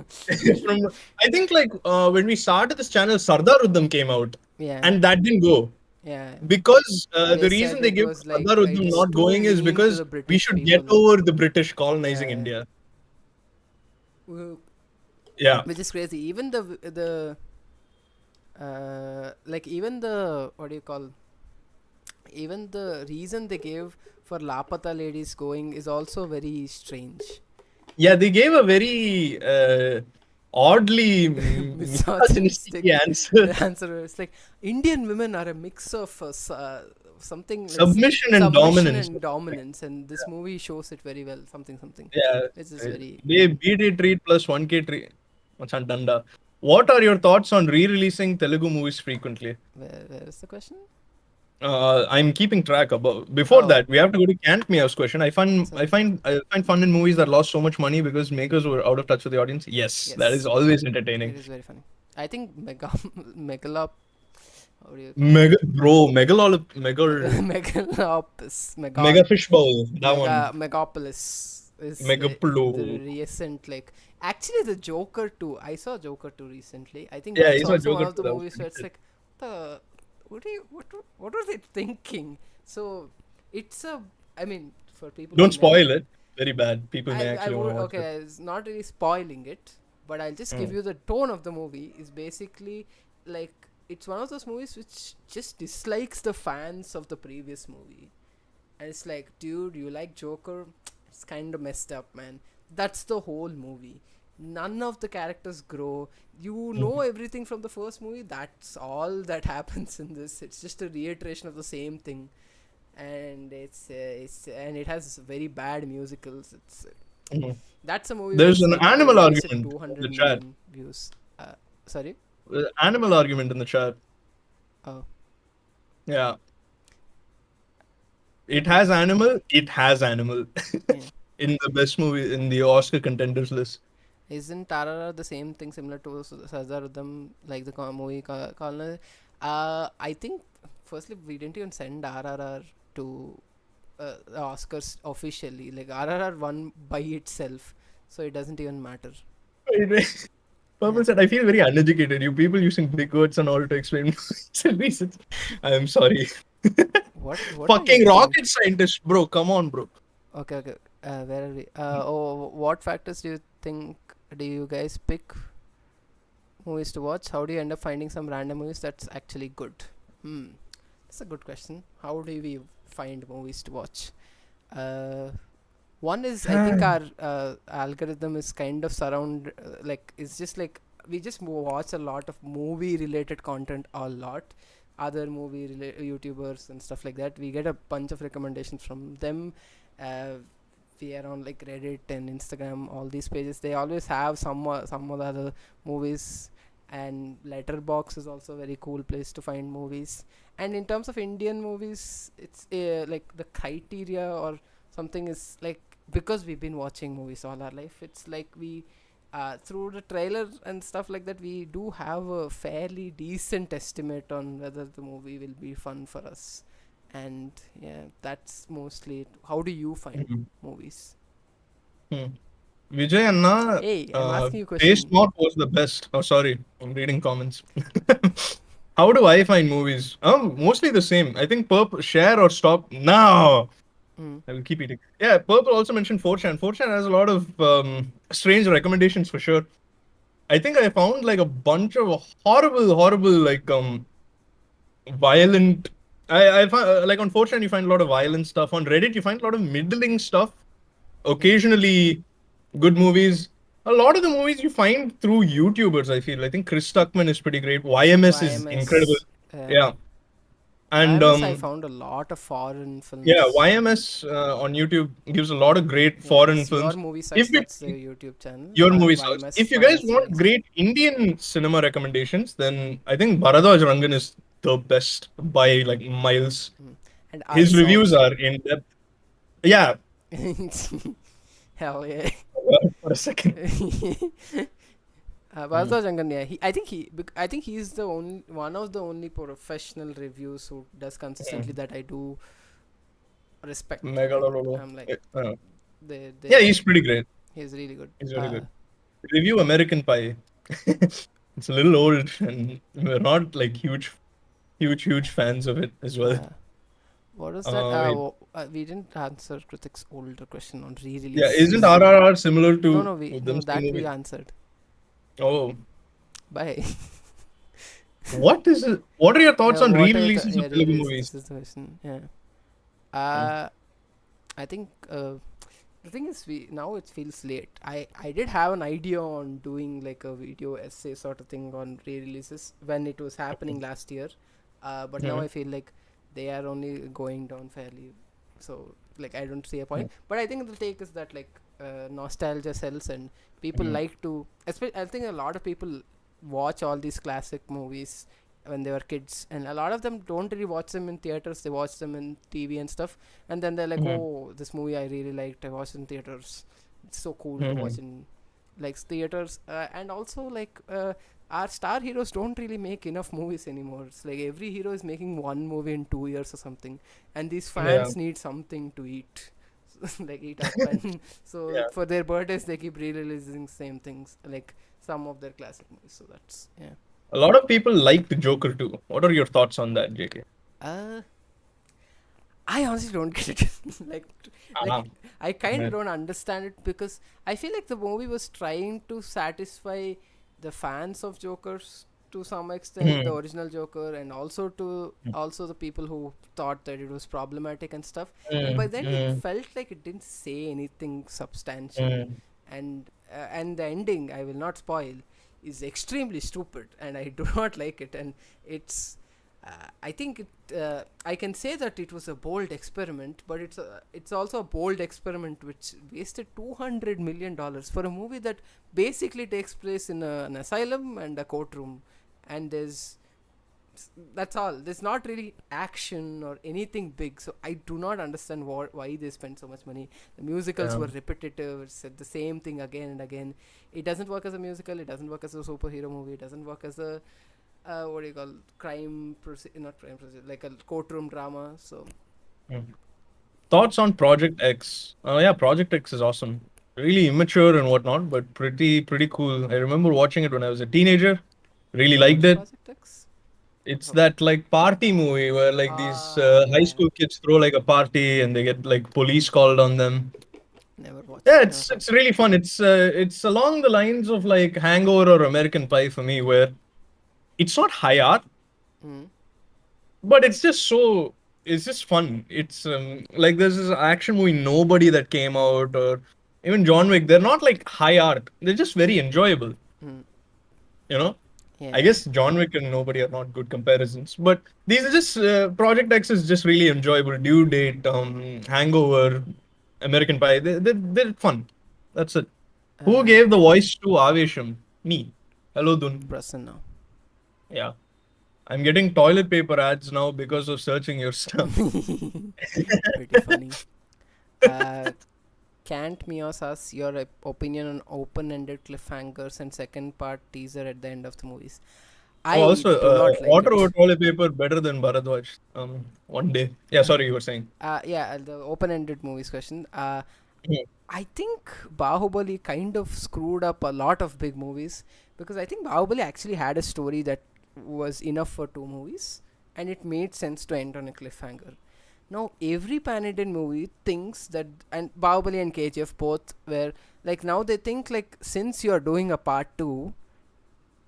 From I think like when we started this channel, Sardar Uddam came out, Yeah, and that didn't go. yeah. Because They the reason said they it give was like Sardar it Uddam is not too going is mean to because the we British should get people. over the British colonizing Yeah, India. Well, Yeah. which is crazy. Even the like even the what do you call? Even the reason they gave for Lapata ladies going is also very strange. Yeah, they gave a very oddly misogynistic Misogynistic answer. answer. It's like Indian women are a mix of something like Submission and submission dominance. and dominance, and this movie shows it very well. Something, Yeah. which is very. They BD treat plus 1K treat. What's on Danda? What are your thoughts on re-releasing Telugu movies frequently? Where is the question? I'm keeping track about. Before Oh, that, we have to go to Can't Meow's question. so I find fun in movies that lost so much money because makers were out of touch with the audience. Yes, that is yes, always it entertaining. is very funny. I think Megala. how do you call it? Mega bro, Megalopus, mega fish bowl. That one. Megapolis is Megaplo. the recent, like, actually the Joker 2. I saw Joker 2 recently. I think Yeah, that's he's a also one Joker of too. the That was movies where pretty it's good. like, the what were they thinking? So it's a, I mean, for people who Don't never, spoil it. Very bad. People may I actually want would, to watch it. okay, it's not really spoiling it, but I'll just give Mm. you the tone of the movie. Is basically like, it's one of those movies which just dislikes the fans of the previous movie, and it's like, dude, you like Joker? It's kind of messed up, man. That's the whole movie. None of the characters grow. You know Mm. everything from the first movie. That's all that happens in this. It's just a reiteration of the same thing, and it's and it has very bad musicals. It's Mhm. That's a movie where There's it's an like they animal release it argument in 200 the chat. million views. Sorry. Animal argument in the chat. Oh, Yeah. It okay. has animal. It has animal Yeah. in the best movie in the Oscar contenders list. Isn't RRR the same thing similar to Sazaruddam, like the movie Colonel? I think firstly we didn't even send RRR to the Oscars officially. Like RRR won by itself, so it doesn't even matter. Wait, wait. Yeah. Purple said, I feel very uneducated. You people using big words and all to explain movies and reasons. I am sorry. What are you Fucking using? rocket scientist, bro. Come on, bro. Okay, okay. Where are we? What factors do you guys pick movies to watch? How do you end up finding some random movies that's actually good? Hmm, that's a good question. How do we find movies to watch? Uh, One is, I think our algorithm is kind of like, it's just like we just watch a lot of movie related content a lot. Other YouTubers and stuff like that. We get a bunch of recommendations from them. Uh, we are on like Reddit and Instagram, all these pages. They always have some of the other movies, and Letterbox is also a very cool place to find movies. And in terms of Indian movies, it's like the criteria or something is like, because we've been watching movies all our life, it's like we through the trailer and stuff like that, we do have a fairly decent estimate on whether the movie will be fun for us. And yeah, that's mostly it. How do you find Mhm. movies? Hmm. Vijay Anna, Hey, I'm asking you a Taste question. Not was the best. Oh, sorry. I'm reading comments. How do I find movies? Mostly the same. I think Perp share or stop now. Mm. I will keep eating. Yeah, Purple also mentioned 4chan. 4chan has a lot of strange recommendations for sure. I think I found like a bunch of horrible, like violent. I find like on 4chan you find a lot of violent stuff. On Reddit you find a lot of middling stuff. Mm. Occasionally good movies. A lot of the movies you find through YouTubers. I feel. I think Chris Tuckman is pretty great. YMS is incredible. YMS. Yeah, and YMS, I found a lot of foreign yeah, films. YMS on YouTube gives a lot of great Yeah, foreign it's Your films. Movie If Sucks. you That's the YouTube channel. your movie sucks. If you guys YMS want likes it. great Indian cinema recommendations, then I think Bharadwaj Rangan is the best by like miles. Mm. And His Arisa reviews also. are in depth. Yeah, Hell yeah. for a second. Mm. Bharatwaj Rangan, yeah, I think he's the only one of the only professional reviews who does consistently Mm. that I do respect. Like, Megalodolo. I'm like, Yeah, they he's pretty great. he's really good. He's very good. Review American Pie. It's a little old, and we're not like huge fans of it as well. uh, what was that? Wait. We didn't answer Kritik's older question on Yeah, re-release. isn't RRR similar to No, them that we movie? answered. Oh, Bye. what is it? What are your thoughts on What are the, re-releases of yeah, Telugu re-release? movies? This is the question. Yeah. Hmm. I think the thing is, we now it feels late. I did have an idea on doing like a video essay sort of thing on re-releases when it was happening last year, but now Hmm. I feel like they are only going down fairly, so like I don't see a Hmm. point. But I think the take is that like nostalgia sells, and people Hmm. like to. I think a lot of people watch all these classic movies when they were kids, and a lot of them don't really watch them in theaters. They watch them in TV and stuff, and then they're like, Hmm. oh, this movie I really liked, I watched in theaters. It's so cool to Hmm. watch in like theaters, and also like our star heroes don't really make enough movies anymore. It's like every hero is making one movie in 2 years or something, and these Yeah. fans need something to eat, like eat up, and so Yeah. for their birthdays they keep re-releasing same things, like some of their classic movies. So that's yeah. A lot of people like the Joker too. What are your thoughts on that, JK? Uh, I honestly don't get it. like, Ah, like I kind yeah. of don't understand it because I feel like the movie was trying to satisfy the fans of Jokers to some extent, the Hmm. original Joker, and also to also the people who thought that it was problematic and stuff. And by Hmm. then, it Hmm. felt like it didn't say anything substantial, Hmm. and the ending I will not spoil is extremely stupid, and I do not like it, and it's I think I can say that it was a bold experiment, but it's also a bold experiment which wasted $200 million for a movie that basically takes place in an asylum and a courtroom, and that's all. There's not really action or anything big, so I do not understand why they spent so much money. The musicals Yeah. were repetitive. It said the same thing again and again. It doesn't work as a musical. It doesn't work as a superhero movie. It doesn't work as a what do you call not crime like a courtroom drama. So Hmm. yeah, Thoughts on Project X? Yeah, Project X is awesome. Really immature and whatnot, but pretty cool. I remember watching it when I was a teenager. Really liked what's it. Project X? It's Okay. that like party movie where like these high Yeah, school kids throw like a party and they get like police called on them. never watched, Yeah, never heard. it's really fun. It's along the lines of like Hangover or American Pie for me, where it's not high art, Mm, but it's just fun. It's like there's this action movie Nobody that came out, or even John Wick. They're not like high art. They're just very enjoyable. mm, You know, I yeah. guess John Wick and Nobody are not good comparisons, but these are just Project X is just really enjoyable. Due Date, Hangover, American Pie. They're fun. That's it. Who uh gave the voice to Avesham? Me. Hello, Dun. Prasanna. Yeah. I'm getting toilet paper ads now because of searching your stuff. Pretty funny. uh Can't Mios asks your opinion on open-ended cliffhangers and second part teaser at the end of the movies. Oh, I also, do not like water over it. toilet paper better than Bharadwaj. One day. Yeah, sorry, you were saying. Yeah, the open-ended movies question. Hmm. I think Bahubali kind of screwed up a lot of big movies because I think Bahubali actually had a story that was enough for two movies, and it made sense to end on a cliffhanger. Now every pan-Indian movie thinks that, and Bahubali and KGF both were like, now they think like, since you are doing a part two,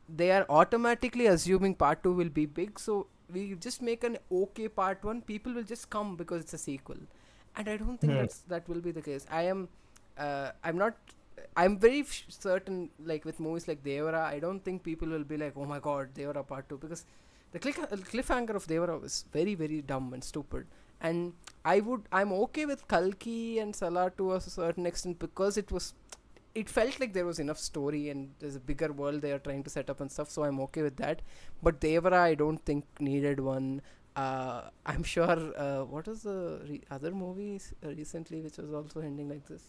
they are automatically assuming part 2 will be big, so we just make an okay part 1, people will just come because it's a sequel. And I don't think Hmm. that will be the case. I'm not, I'm very certain, like with movies like Devara, I don't think people will be like, oh my god, Devara part 2, because the cliffhanger of Devara was very very dumb and stupid. And I'm okay with Kalki and Salah to a certain extent because it felt like there was enough story and there's a bigger world they are trying to set up and stuff, so I'm okay with that. But Devara I don't think needed one. I'm sure what was the other movies recently which was also ending like this?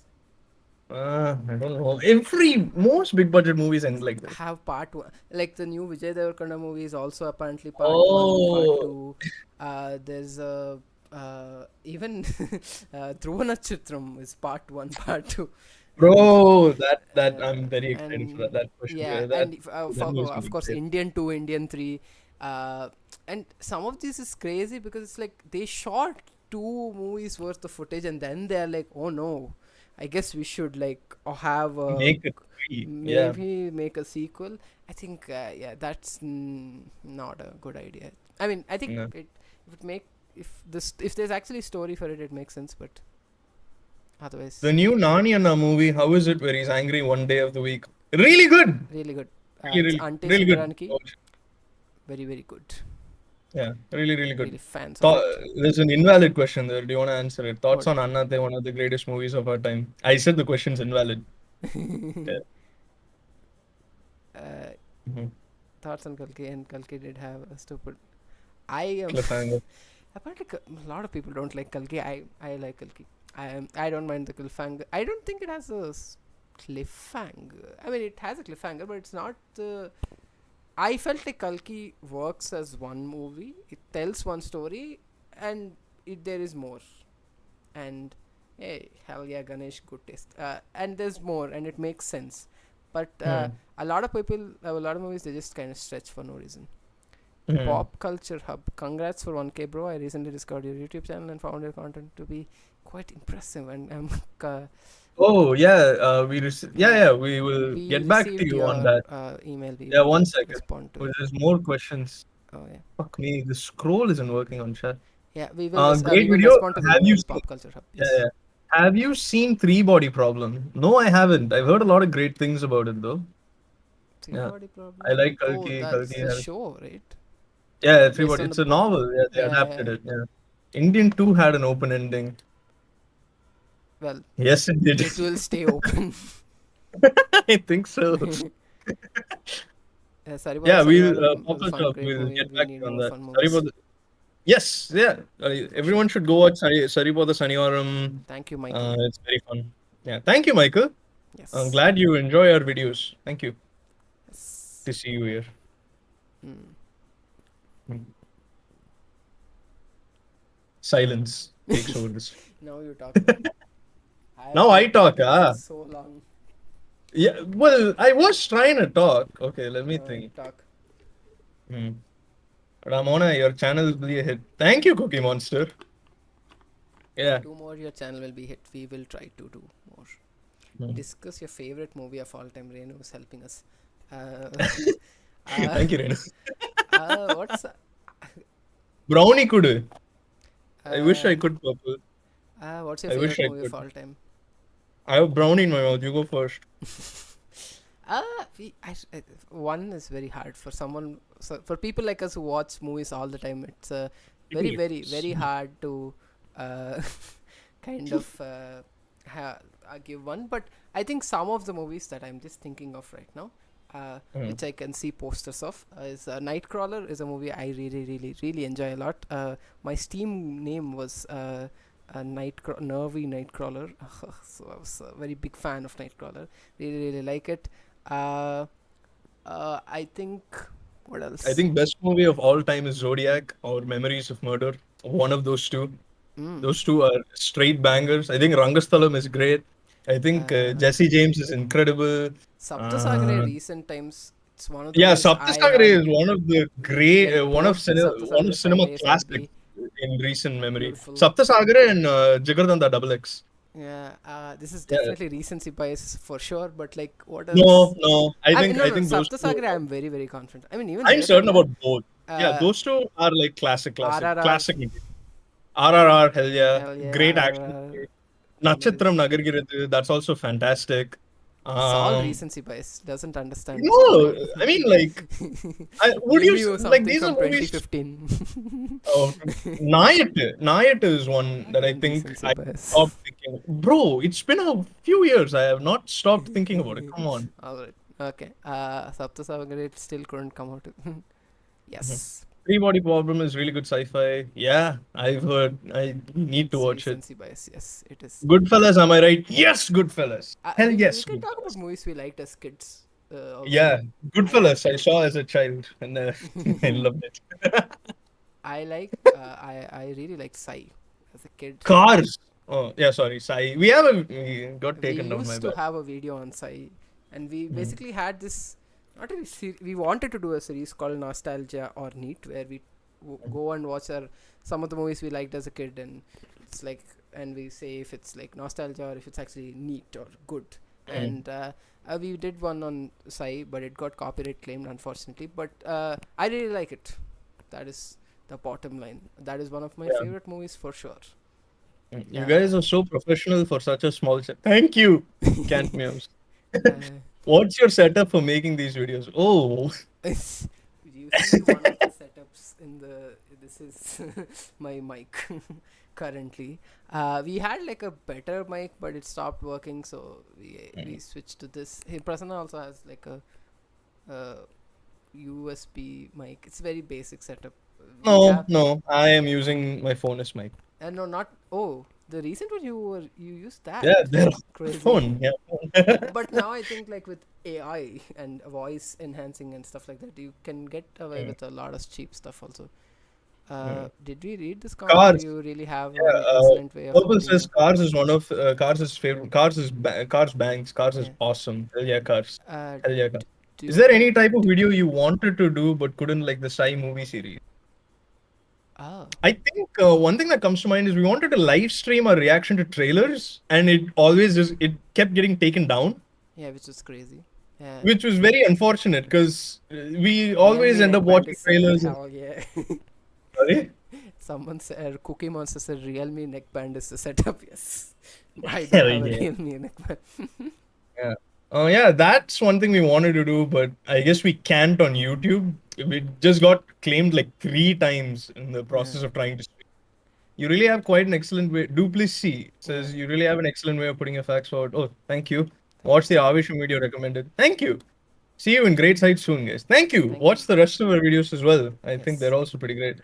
I don't know. Most big budget movies end like this. Have part 1, like the new Vijay Devarkonda movie is also apparently part 1, part Oh, 2. There's a even Dhruva Natchatram is part 1 part 2. And bro, that I'm very excited for and that question. yeah, That and that movie's gonna of be course great. Indian 2, Indian 3. And some of this is crazy because it's like they shot two movies worth of footage and then they're like, oh no, I guess we should like have a Make it free. Yeah. maybe make a sequel. I think yeah, that's not a good idea. I mean, I think Yeah. it if it make if there's actually story for it, it makes sense, but The otherwise new Nani Anna movie, how is it where he's angry one day of the week? Really good. really good. Really, It's really, Ante really good. Sundaraniki, very very good. Yeah, really, really good. Really fans of it. There's an invalid question there. Do you want to answer it? Thoughts What? on Annate, one of the greatest movies of our time? I said the question's invalid. Yeah. uh, Mhm. Thoughts on Kalki, and Kalki did have a stupid. I am Cliffhanger. apparently a lot of people don't like Kalki. I like Kalki. I don't mind the cliffhanger. I don't think it has a cliffhanger. I mean, it has a cliffhanger, but it's not the I felt like Kalki works as one movie. It tells one story, and there is more. And hey, hell yeah, Ganesh, good taste. And there's more, and it makes sense. But Hmm. a lot of people, a lot of movies, they just kind of stretch for no reason. Hmm. Pop Culture Hub. Congrats for 1K, bro. I recently discovered your YouTube channel and found your content to be quite impressive. And uh, Oh yeah, we we will we get back to received you on your that. email. We Yeah, will 1 second. respond to Oh, it. there's more questions. Oh yeah, Fuck me, the scroll isn't working on chat. yeah. We Great will video. respond to the Have you email. seen? Pop Culture Hub. Yeah, Yes. yeah. Have you seen Three Body Problem? No, I haven't. I've heard a lot of great things about it though. Three Yeah, Body I Problem. like Oh, Kalki. that's Kalki the has. show, right? Yeah, Three Based Body. on the It's a book. novel. Yeah, they adapted Yeah. it. Yeah. Indian 2 had an open ending. Well, Yes, it did. it will stay open. I think so. Saripova Yeah, Sanivaram Pop was a fun, Culture, great we'll movie. get We back to need you on more that. fun Sorry movies. about the. Yes, yeah. Sure. Everyone should go watch Saripova Sanivaram. Thank you, Michael. It's very fun. Yeah, thank you, Michael. I'm Yes. glad you enjoy our videos. Thank you Yes. to see you here. Mm. Mm. Silence takes over this. Now you talk now. I have Now I been talk. talking for so long. Yeah. Well, I was trying to talk. Okay, let me You think. talk. Hmm. Ramona, your channel will be a hit. Thank you, Cookie Monster. Yeah. Two more, your channel will be hit. We will try to do more. Hmm. Discuss your favorite movie of all time. Renu is helping us. Uh, uh, Thank you, Renu. what's Brownie could. I wish uh, I could purple. what's your I wish favorite I movie of could. all time? I have brownie in my mouth. You go first. Uh, one is very hard for someone. So for people like us who watch movies all the time, it's very, Sweet. very, very Sweet. hard to uh, kind of give one. But I think some of the movies that I'm just thinking of right now, Hmm. which I can see posters of, is Nightcrawler. Is a movie I really, really, really enjoy a lot. My Steam name was a nervy Nightcrawler, so I was a very big fan of Nightcrawler. Really, really like it. Uh, I think what I else? think best movie of all time is Zodiac or Memories of Murder. One of those two. Mm. Those two are straight bangers. I think Rangasthalam is great. I think Uh, Jesse James is incredible. Saptasagare Uh, recent times. It's one of the yeah, movies I Saptasagare have is one of the great, like both one of Saptasagare, cinema Saile, classics Salbi. in recent memory. Beautiful. Saptasagare and Jigardanda Double X. Yeah, this is Yeah. definitely recency bias for sure. But like, what No, else? no. No, I no, think those two. Saptasagare. I'm very, very confident. I mean, even I'm certain Jagathanda, about both. Yeah, uh, those two are like RRR, classic. RRR, hell yeah, hell yeah, great action. RRR. There Nachitram is. Nagargirathu, that's also fantastic. It's all Um, recency bias. Doesn't understand no, my. I mean like, Give me like something these are from movies. 2015. Oh, Nayat is one that I Again, think recency I bias. stopped thinking. Bro, it's been a few years. I have not stopped thinking about it. Come on. Alright. Okay. Saptasagare still couldn't come out. Mhm. Yes. Three Body Problem is really good sci-fi. Yeah, I've heard. I need to It's watch it. recency bias. Yes, it is. Goodfellas, am I right? Yes, Goodfellas. Hell We yes, can talk about Goodfellas. movies we liked as kids. Also, Yeah, I like. Goodfellas. I saw as a child and I loved it. I like. I really like Sai as a kid. Cars. Oh yeah, sorry, Sai. We got We taken down. My used to bad. have a video on Sai, and we Mm. basically had this. Not really. We wanted to do a series called Nostalgia or Neat, where we go and watch some of the movies we liked as a kid, and it's like, and we say if it's like nostalgia or if it's actually neat or good. Mm. And we did one on Sai, but it got copyright claimed, unfortunately. But I really like it. That is the bottom line. That is one of my Yeah. favorite movies for sure. You Uh, guys are so professional for such a small set. Thank you, Can't Meows. uh, What's your setup for making these videos? Oh, you see one of the setups in the. This is my mic currently. We had like a better mic, but it stopped working, so we switched to this. Hey, Prasanna also has like a USB mic. It's very basic setup. We no, have no. I am using my phone as mic. no, not the recent one you used that. Yeah, they're Crazy. phone. Yeah, phone. But now I think like with AI and voice enhancing and stuff like that, you can get away Mm, with a lot of cheap stuff also. mm. Did we read this comment? Do Cars. you really have Yeah. an excellent way of Purple putting says your Cars is one of Cars is favorite. Cars bangs. Cars is yeah? awesome. Hell yeah, Cars. Uh, Hell yeah, Cars. Is do there any you type of do, video you wanted to do but couldn't, like the Sai movie series? oh I think one thing that comes to mind is we wanted to live stream our reaction to trailers, and it always just it kept getting taken down, yeah, which is crazy. Yeah, which was very unfortunate because we always Realme end up neckband watching is trailers. how yeah. Sorry? Someone said Cookie Monster said Realme neckband is the setup. Yes, I do Hell have a yeah. Realme neckband. Yeah. Oh yeah, that's one thing we wanted to do, but I guess we can't on YouTube. We just got claimed like 3 times in the Yeah, process of trying to stream. You really have quite an excellent way. Duplicy yeah. says you really have an excellent way of putting your facts forward. Oh, thank you. Thank you, Watch the thank you, Avisham video recommended. Thank you. See you in great sites soon, guys. Thank you. thank you. Watch the rest of our videos as well. I think they're Yes, also pretty great.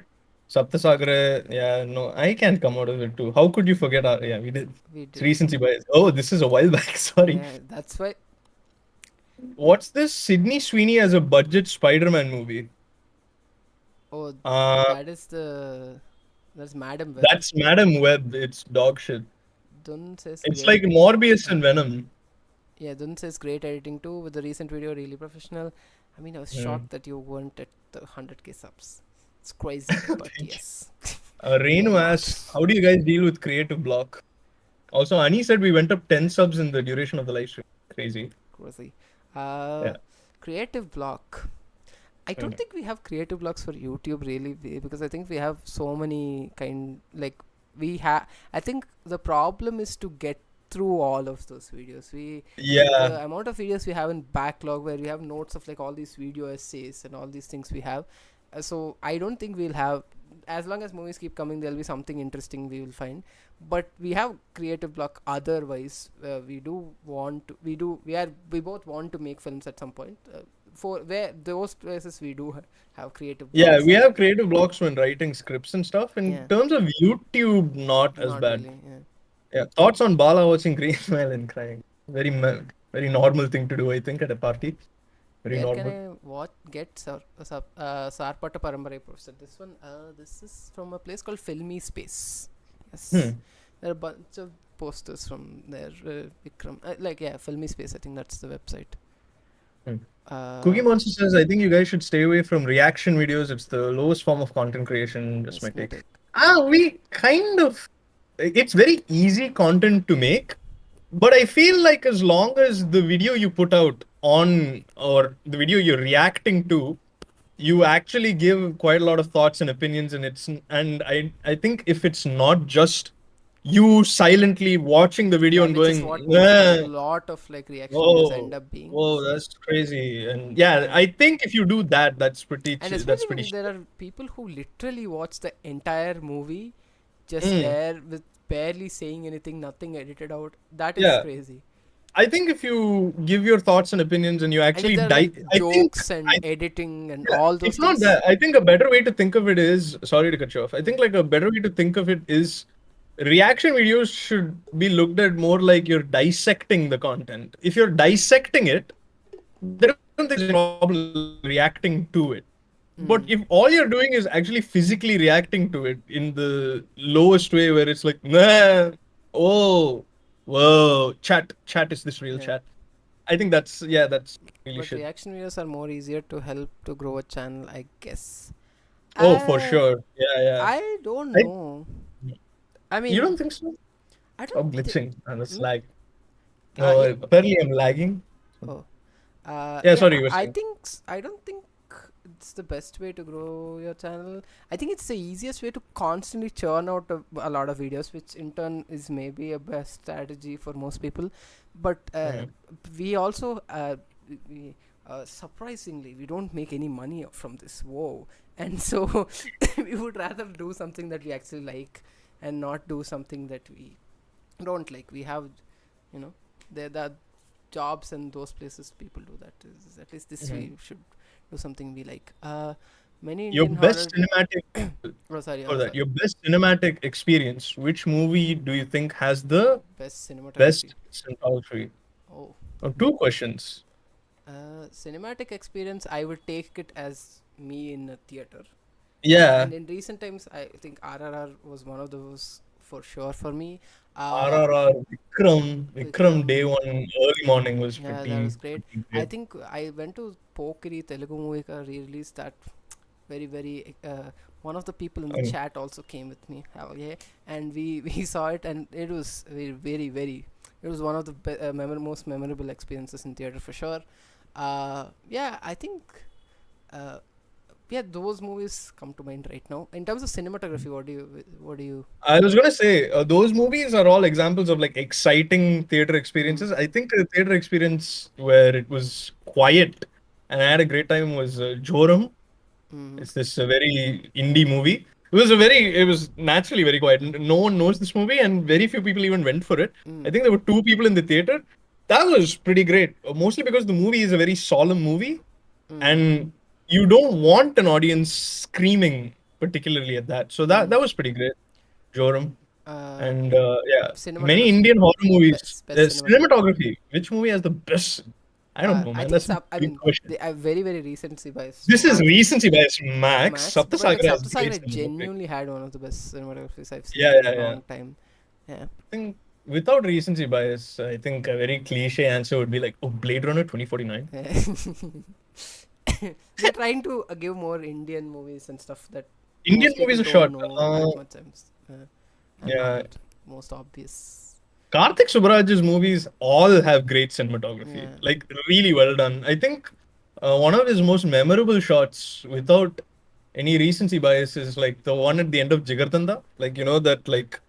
Saptasagara, yeah, no, I can't come out of it too. How could you forget our, yeah, we did. we It's did. recency bias. Oh, this is a while back. Sorry. Yeah, that's why. What's this Sydney Sweeney as a budget Spider-Man movie? Oh, Uh, that is the that's Madam Web. that's Madam Web. It's dog shit. Dun says It's great. like Morbius Uh, and Venom. yeah, Dun says great editing too. With the recent video, really professional. I mean, I was Hmm. shocked that you weren't at the 100k subs. It's crazy, but Thank you. yes, we are Reenu not. asks, how do you guys deal with creative block? Also, Ani said we went up 10 subs in the duration of the live stream. Crazy. Crazy. Uh, Yeah. Creative block. I don't Hmm. think we have creative blocks for YouTube really because I think we have so many like we have. I think the problem is to get through all of those videos. Yeah. The amount of videos we have in backlog where we have notes of like all these video essays and all these things we have. So I don't think we'll have, as long as movies keep coming, there'll be something interesting we will find. But we have creative block otherwise. We do want to, we both want to make films at some point. For where those places we do have creative Yeah, blocks. we have creative blocks when writing scripts and stuff. In Yeah, terms of YouTube, not as not bad. really. Yeah. Yeah. Thoughts on Bala watching Green Mile and crying? Very normal thing to do, I think, at a party. Very Where can normal. I get Sarpata Parambarai Professor? This one, this is from a place called Filmy Space. Yes, Hmm. there are a bunch of posters from there. Vikram, like yeah, Filmy Space. I think that's the website. Hmm. Cookie Uh, Monster says, I think you guys should stay away from reaction videos. It's the lowest form of content creation. Just my that's my take. take. We kind of, it's very easy content to make, but I feel like as long as the video you put out on or the video you're reacting to, you actually give quite a lot of thoughts and opinions, and I think if it's not just you silently watching the video Yeah, and which is going, what most a "Eh, lot of like reaction videos end oh, up being. oh, So that's crazy," and yeah, yeah. I think if you do that, And that's especially pretty when there shit. are people who literally watch the entire movie just Mm, there with barely saying anything, nothing edited out. That is yeah, crazy. I think if you give your thoughts and opinions and you And if actually there are like die, I think jokes and I editing and yeah, all those it's not things, that. I think a better way to think of it is, sorry to cut you off. I yeah, think like a better way to think of it is reaction videos should be looked at more like you're dissecting the content. If you're dissecting it, then I don't think there's any problem reacting to it. But mm, if all you're doing is actually physically reacting to it in the lowest way, where it's like, nah, oh, whoa, chat is this real yeah. chat? I think that's really But shit. reaction videos are more easier to help to grow a channel, I guess. Oh, for Uh, sure. Yeah, yeah. I don't I, know. I you mean, don't think so? I Stop don't think. glitching on the Hmm? slag. Oh, Yeah. apparently I'm lagging. Oh. Yeah, Yeah. sorry, you were I saying. think. I don't think it's the best way to grow your channel. I think it's the easiest way to constantly churn out a lot of videos, which in turn is maybe a best strategy for most people. But Mm. we also, we, surprisingly, we don't make any money from this. Whoa! And so we would rather do something that we actually like, and not do something that we don't like. We have, you know, the jobs and those places people do that. Is at least this Mhm. we should do something we like. Many Your Indian horror. best cinematic Oh, sorry. for Oh, that. sorry. Your best cinematic experience. Which movie do you think has the Best cinematography. best cinematography? Oh, Oh, two questions. Cinematic experience, I would take it as me in a theater. Yeah, And in recent times, I think RRR was one of those for sure for me. RRR, Vikram Vikram, day one early morning was yeah, that was great. pretty I great. think I went to Pokiri Telugu movie ka re-release that very very one of the people in the Um, chat also came with me. Yeah, and we we saw it, and it was very very very. It was one of the most memorable experiences in theater for sure. Yeah, I think. Uh, yeah, those movies come to mind right now. In terms of cinematography, what do you? I was gonna say those movies are all examples of like exciting theater Mm, experiences. I think a theater experience where it was quiet and I had a great time was Joram. mm, It's this very indie movie. It was naturally very quiet. No one knows this movie, and very few people even went for it. I mm, think there were two people in the theater. That was pretty great, mostly because the movie is a very solemn movie, mm, and you don't want an audience screaming particularly at that. So that mm. that was pretty great, Joram. Uh, And yeah, many Cinematography, Indian horror movies. best There's cinematography. cinematography. Which movie has the best? I don't know, I man. think That's a Sap. I big mean, question. they are very very recently by This is hands recency bias max. Max, but like Saptasagar has great Saptasagar cinematography. genuinely had one of the best cinematographies I've seen Yeah, in a yeah, yeah. long time. Yeah. I think without recency bias, I think a very cliche answer would be like, oh, Blade Runner 2049. They're trying to give more Indian movies and stuff that Indian most people movies are don't short. know that much. And not Yeah. most obvious. Karthik Subbaraj's movies all have great cinematography. Yeah. Like, really well done. I think one of his most memorable shots without any recency bias is like the one at the end of Jigartanda. Like, that like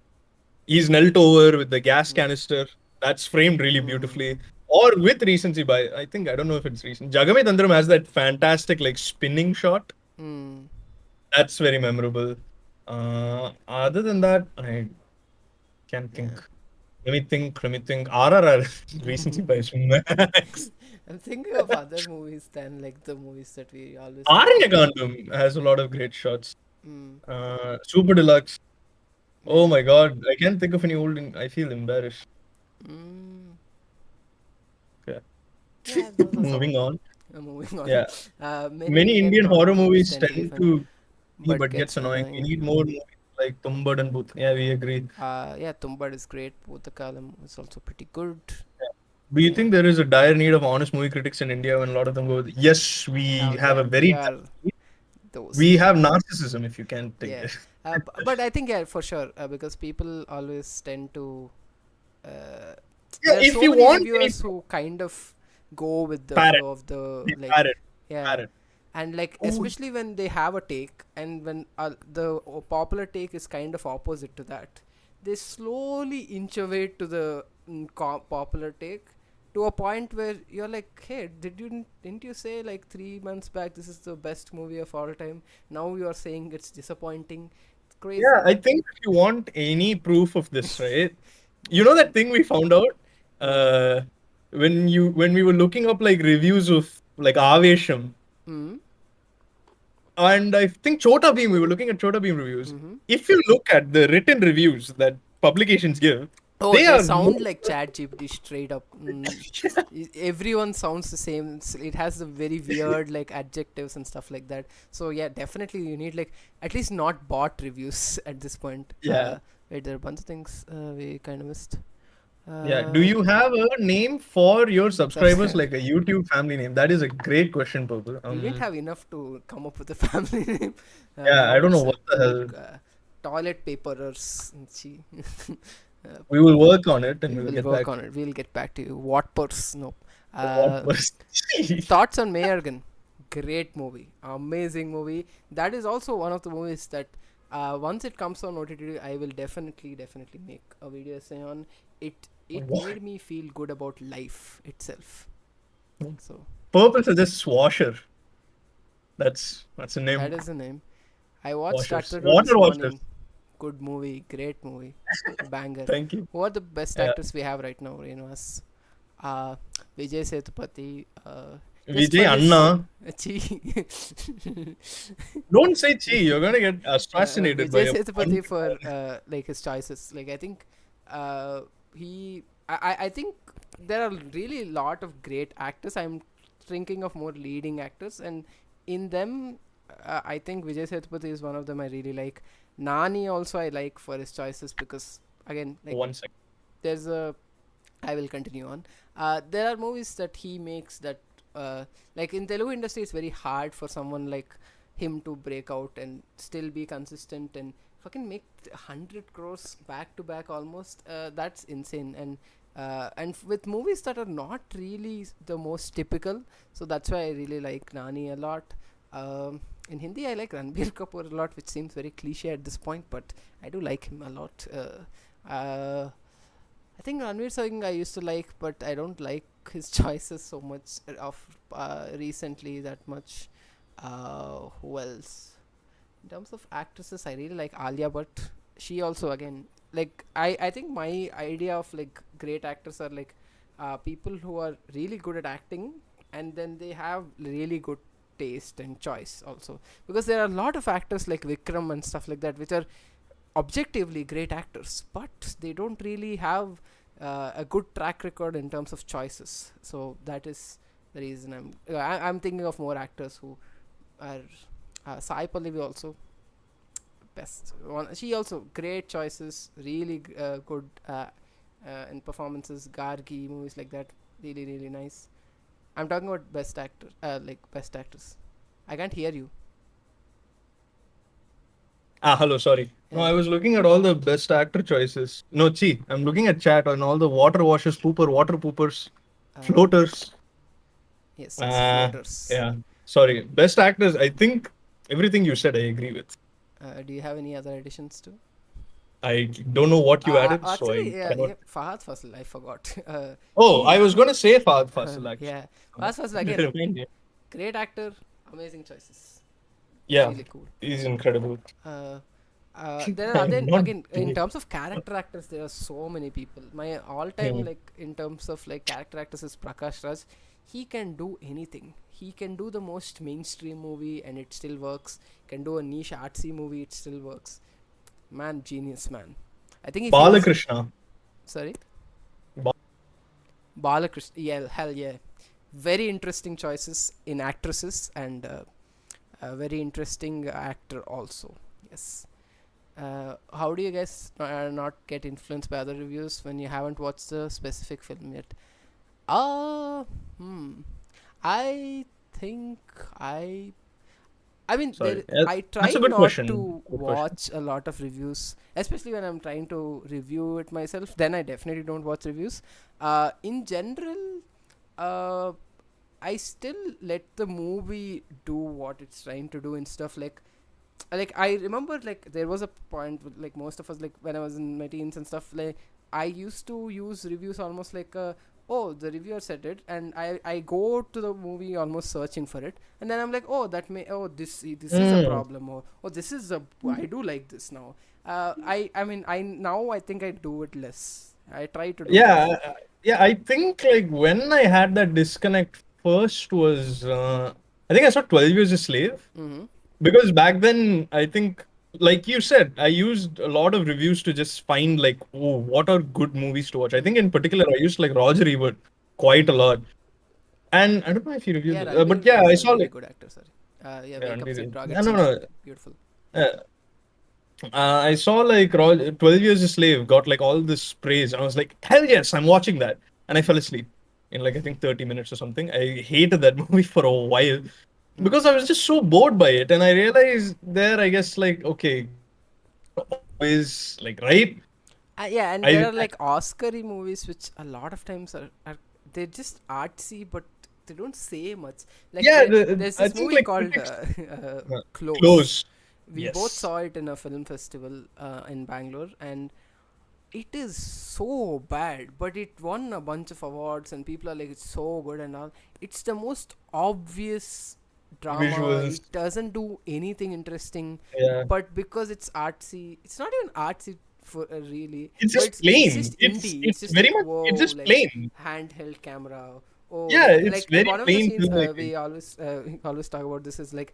he's knelt over with the gas Mm. canister. That's framed really Mm. beautifully. Or with recency bias. I think, I don't know if it's recent. Jagame Tandram has that fantastic like spinning shot. Mm. That's very memorable. Other than that, I can't Yeah. think. Let me think. RRR recency bias max. I'm thinking of other movies than like the movies that we always talk about. Aranyakandam has a lot of great shots. Mm. Super Deluxe. Oh Yeah. my God, I can't think of any old. I feel embarrassed. Mm. Yeah. Yeah, those are some of Moving them. on. Moving on. Yeah. Many Many Indian Indian horror horror movies movies tend to be tend fun, to be but but gets gets annoying. We annoying. need more movies like Tumbad and Booth. Yeah, we agree. Yeah, Tumbad is great. Bhutakalam is also pretty good. Yeah. Do you Yeah. think there is a dire need of honest movie critics in India when a lot of them go, yes, we Oh have yeah, a we very, are those we have people. narcissism if you can't take Yeah. it. But I think yeah, for sure, because people always tend to. Uh, Yeah, there are if so you many want any reviewers who kind of go with the parrot, flow of the they like, parrot, yeah, parrot. and like Oh, especially when they have a take and when the popular take is kind of opposite to that, they slowly inch away to the popular take to a point where you're like, hey, didn't you say like 3 months back this is the best movie of all time? Now you are saying it's disappointing. It's yeah, crazy. I think if you want any proof of this, right? You know that thing we found out What? uh, when we were looking up like reviews of like Avesham, Mm. and I think Chota Beam. We were looking at Chota Beam reviews. Mm-hmm. If you look at the written reviews that publications give, Oh, they they are sound more. like Chat GPT straight up. Everyone sounds the same. It has the very weird like adjectives and stuff like that. So yeah, definitely you need like at least not bot reviews at this point. Yeah, Wait, there are a bunch of things we kind of missed. yeah. Do Uh, you have a name for your subscribers, subs- like a YouTube family name? That is a great question, Purple. we didn't have enough to come up with a family name. Yeah, Now I don't know it's what the hell. toilet paperers. uh, We will work on it and we we'll will get work back on it. We'll get back to you. What purse? No. to what Uh, was. Thoughts on Mayargan? Great movie, amazing movie. That is also one of the movies that once it comes on OTT, I will definitely make a video essay on it. It What? made me feel good about life itself. So Purple suggests Swasher. That's a that name. is the name. I watched Washers. Atadu Water this washers. morning. Good movie, great movie, banger. Thank you. Who are the best Yeah. actors we have right now, Renuas? uh, Vijay Sethupathi. Just Vijay for his Anna. chi- Don't say chi. You're gonna get assassinated by Vijay a punch. Sethupathi for like his choices. Like I think he, I think there are really a lot of great actors. I'm thinking of more leading actors, and in them, I think Vijay Sethupathi is one of them. I really like. Nani also I like for his choices because again, like One second. there's a I will continue on. There are movies that he makes that, like in Telugu industry, it's very hard for someone like him to break out and still be consistent and fucking make 100 crores back to back almost. That's insane. And with movies that are not really the most typical, so that's why I really like Nani a lot. In Hindi, I like Ranbir Kapoor a lot, which seems very cliche at this point, but I do like him a lot. I think Ranveer Singh I used to like, but I don't like his choices so much of recently that much. Who else? In terms of actresses, I really like Alia Bhatt. She also again like I think my idea of like great actors are like people who are really good at acting and then they have really good taste and choice also, because there are a lot of actors like Vikram and stuff like that which are objectively great actors, but they don't really have a good track record in terms of choices. So that is the reason I'm thinking of more actors who are Sai Pallavi also best one. She also great choices, really good in performances. Gargi movies like that, really nice. I'm talking about best actor, like best actors. I can't hear you. Hello, sorry. No, Yeah. I was looking at all the best actor choices. No, chi, I'm looking at chat on all the water washers, water poopers, Uh, floaters. yes, Uh, floaters. yeah. Sorry. Best actors, I think everything you said I agree with. Do you have any other additions too? I don't know what you added, so I Actually, cannot. yeah, Fahad Fasil, I forgot. Oh, I He, was going to say Fahad Fasil actually. yeah, Fahad Fasil again, Never mind, yeah. great actor, amazing choices, Yeah, really cool. he's incredible. Uh, there are then Not again in gay. terms of character actors, there are so many people. My all-time Hmm. like in terms of like character actors is Prakash Raj. He can do anything. He can do the most mainstream movie and it still works. Can do a niche artsy movie, it still works. Man, genius man. I think if he was Balakrishna. sorry. Ba- Balakrishna, yeah, hell yeah. Very interesting choices in actresses and a very interesting actor also. Yes. How do you guys not get influenced by other reviews when you haven't watched the specific film yet? Uh, hmm. I think I mean, Sorry. Yeah, I that's try a good not question. to Good question. watch a lot of reviews, especially when I'm trying to review it myself. Then I definitely don't watch reviews. In general, uh, I still let the movie do what it's trying to do and stuff. Like I remember like there was a point with like most of us like when I was in my teens and stuff, like I used to use reviews almost like oh, the reviewer said it, and I go to the movie almost searching for it, and then I'm like, oh, that may, oh, this is a Mm. problem, or oh, this is a, I do like this now. I mean I now I think I do it less. I try to do Yeah, less. yeah. I think like when I had that disconnect first was I think I saw 12 Years a Slave. Mm-hmm. Because back then, I think, like you said, I used a lot of reviews to just find like, oh, what are good movies to watch. I think Mm-hmm. in particular, I used like Roger Ebert quite a Mm-hmm. lot. And I don't know if you reviewed Yeah, it, but Ranbir yeah, is I a saw really like, good actor. Sorry. Yeah, yeah, Wake Up Ranveer Sid, is- Dog no, and no, Singh, no. beautiful. Uh, I saw like 12 Years a Slave got like all this praise, and I was like, hell yes, I'm watching that. And I fell asleep in like, I think 30 minutes or something. I hated that movie for a while Mm. because I was just so bored by it. And I realized there, I guess, like, okay, good movies are not always like right. Yeah, and there I, are like Oscar-y movies which a lot of times are they're just artsy, but they don't say much. Like yeah, there's I this think movie like called critics Close. close. We both Yes. saw it in a film festival in Bangalore, and it is so bad, but it won a bunch of awards, and people are like, it's so good and all. It's the most obvious drama. Visuals. It doesn't do anything interesting, Yeah. but because it's artsy, it's not even artsy for really, It's but just it's plain. just indie. It's It's just very like much it's whoa, just like plain. handheld camera. Oh, Yeah, it's like very one of the plain scenes filmmaking. we always we always talk about this is like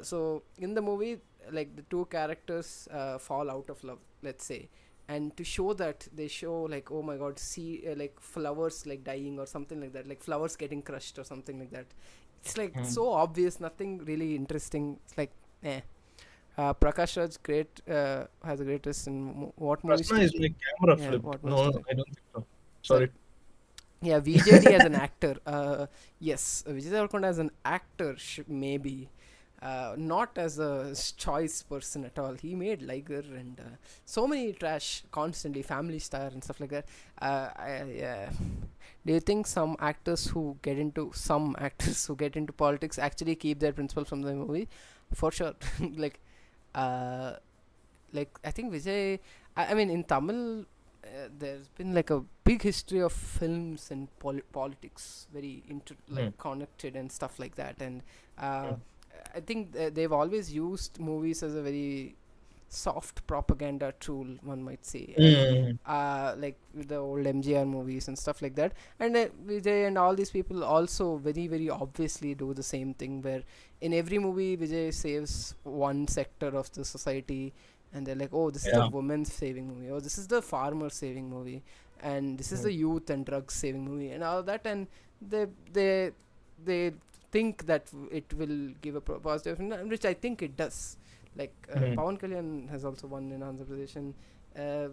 so in the movie, like the two characters fall out of love, let's say, and to show that, they show like, oh my god, see, like flowers like dying or something like that, like flowers getting crushed or something like that. It's like Hmm. so obvious, nothing really interesting. It's like, eh. Prakash Raj great, has a greatest in what movies Prasna do is my camera yeah, flipped. what movies No, do no, you think? I don't think so. Sorry. Sorry. Yeah, VJD as an actor. Yes, Vijay Devarkonda as an actor, maybe. Not as a choice person at all. He made Liger and so many trash constantly, Family Star and stuff like that. Yeah. Do you think some actors who get into politics actually keep their principles from the movie? For sure. like, uh, I think Vijay. I mean, in Tamil, there's been like a big history of films and politics, very Hmm. connected and stuff like that. And Hmm. uh, I think they've always used movies as a very soft propaganda tool, one might say. And Hmm. like with the old MGR movies and stuff like that. And Vijay and all these people also very, very obviously do the same thing, where in every movie Vijay saves one sector of the society, and they're like, oh, this is the Yeah. women's saving movie, oh, this is the farmer saving movie, and this is Hmm. the youth and drugs saving movie, and all that. And they they think that it will give a positive, which I think it does. Like Hmm. Pawan Kalyan has also won in Andhra Pradesh, and uh,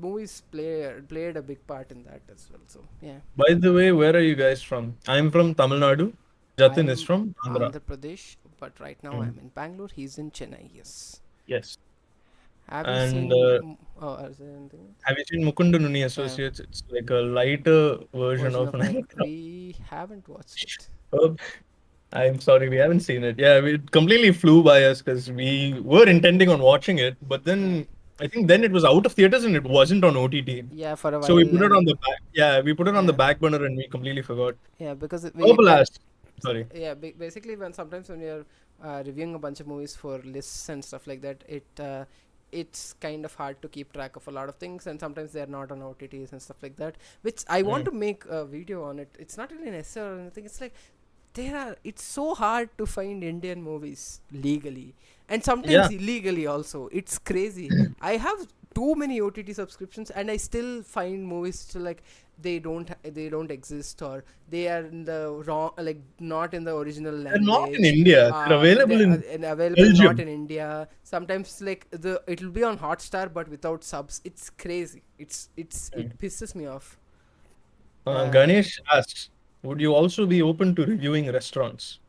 movies played a big part in that as well. So yeah, By the way, where are you guys from? I'm from Tamil Nadu. Jatin is I'm from Andhra. Andhra Pradesh, but right now Hmm. I'm in Bangalore. He's in Chennai. Yes. Yes. Have you And seen? Oh, is there anything else? have you seen Mukunda Nuni Uh, Associates? It's like a lighter version Version of of an like we haven't watched it. Oh, I'm sorry, we haven't seen it. Yeah, it completely flew by us because we were intending on watching it, but Yeah, then I think then it was out of theaters and it wasn't on OTT. yeah, for a So we while, put it and on the back. Yeah, we put it on the yeah, back burner and we completely forgot. yeah, because we Purple when Ash. Sorry. yeah, basically when sometimes when you're reviewing a bunch of movies for lists and stuff like that, it's kind of hard to keep track of a lot of things, and sometimes they're not on OTTs and stuff like that, which I want Mm. to make a video on it. It's not really an essay or anything. It's like it's so hard to find Indian movies legally, and Yeah. sometimes illegally also. It's crazy. I have too many OTT subscriptions, and I still find movies still like they don't exist, or they are in the wrong, like not in the original They're not in language. India. They're They available are in available not Belgium. in India. Sometimes like it'll be on Hotstar but without subs. It's crazy. Mm. It pisses me off. Uh, Ganesh asks, would you also be open to reviewing restaurants?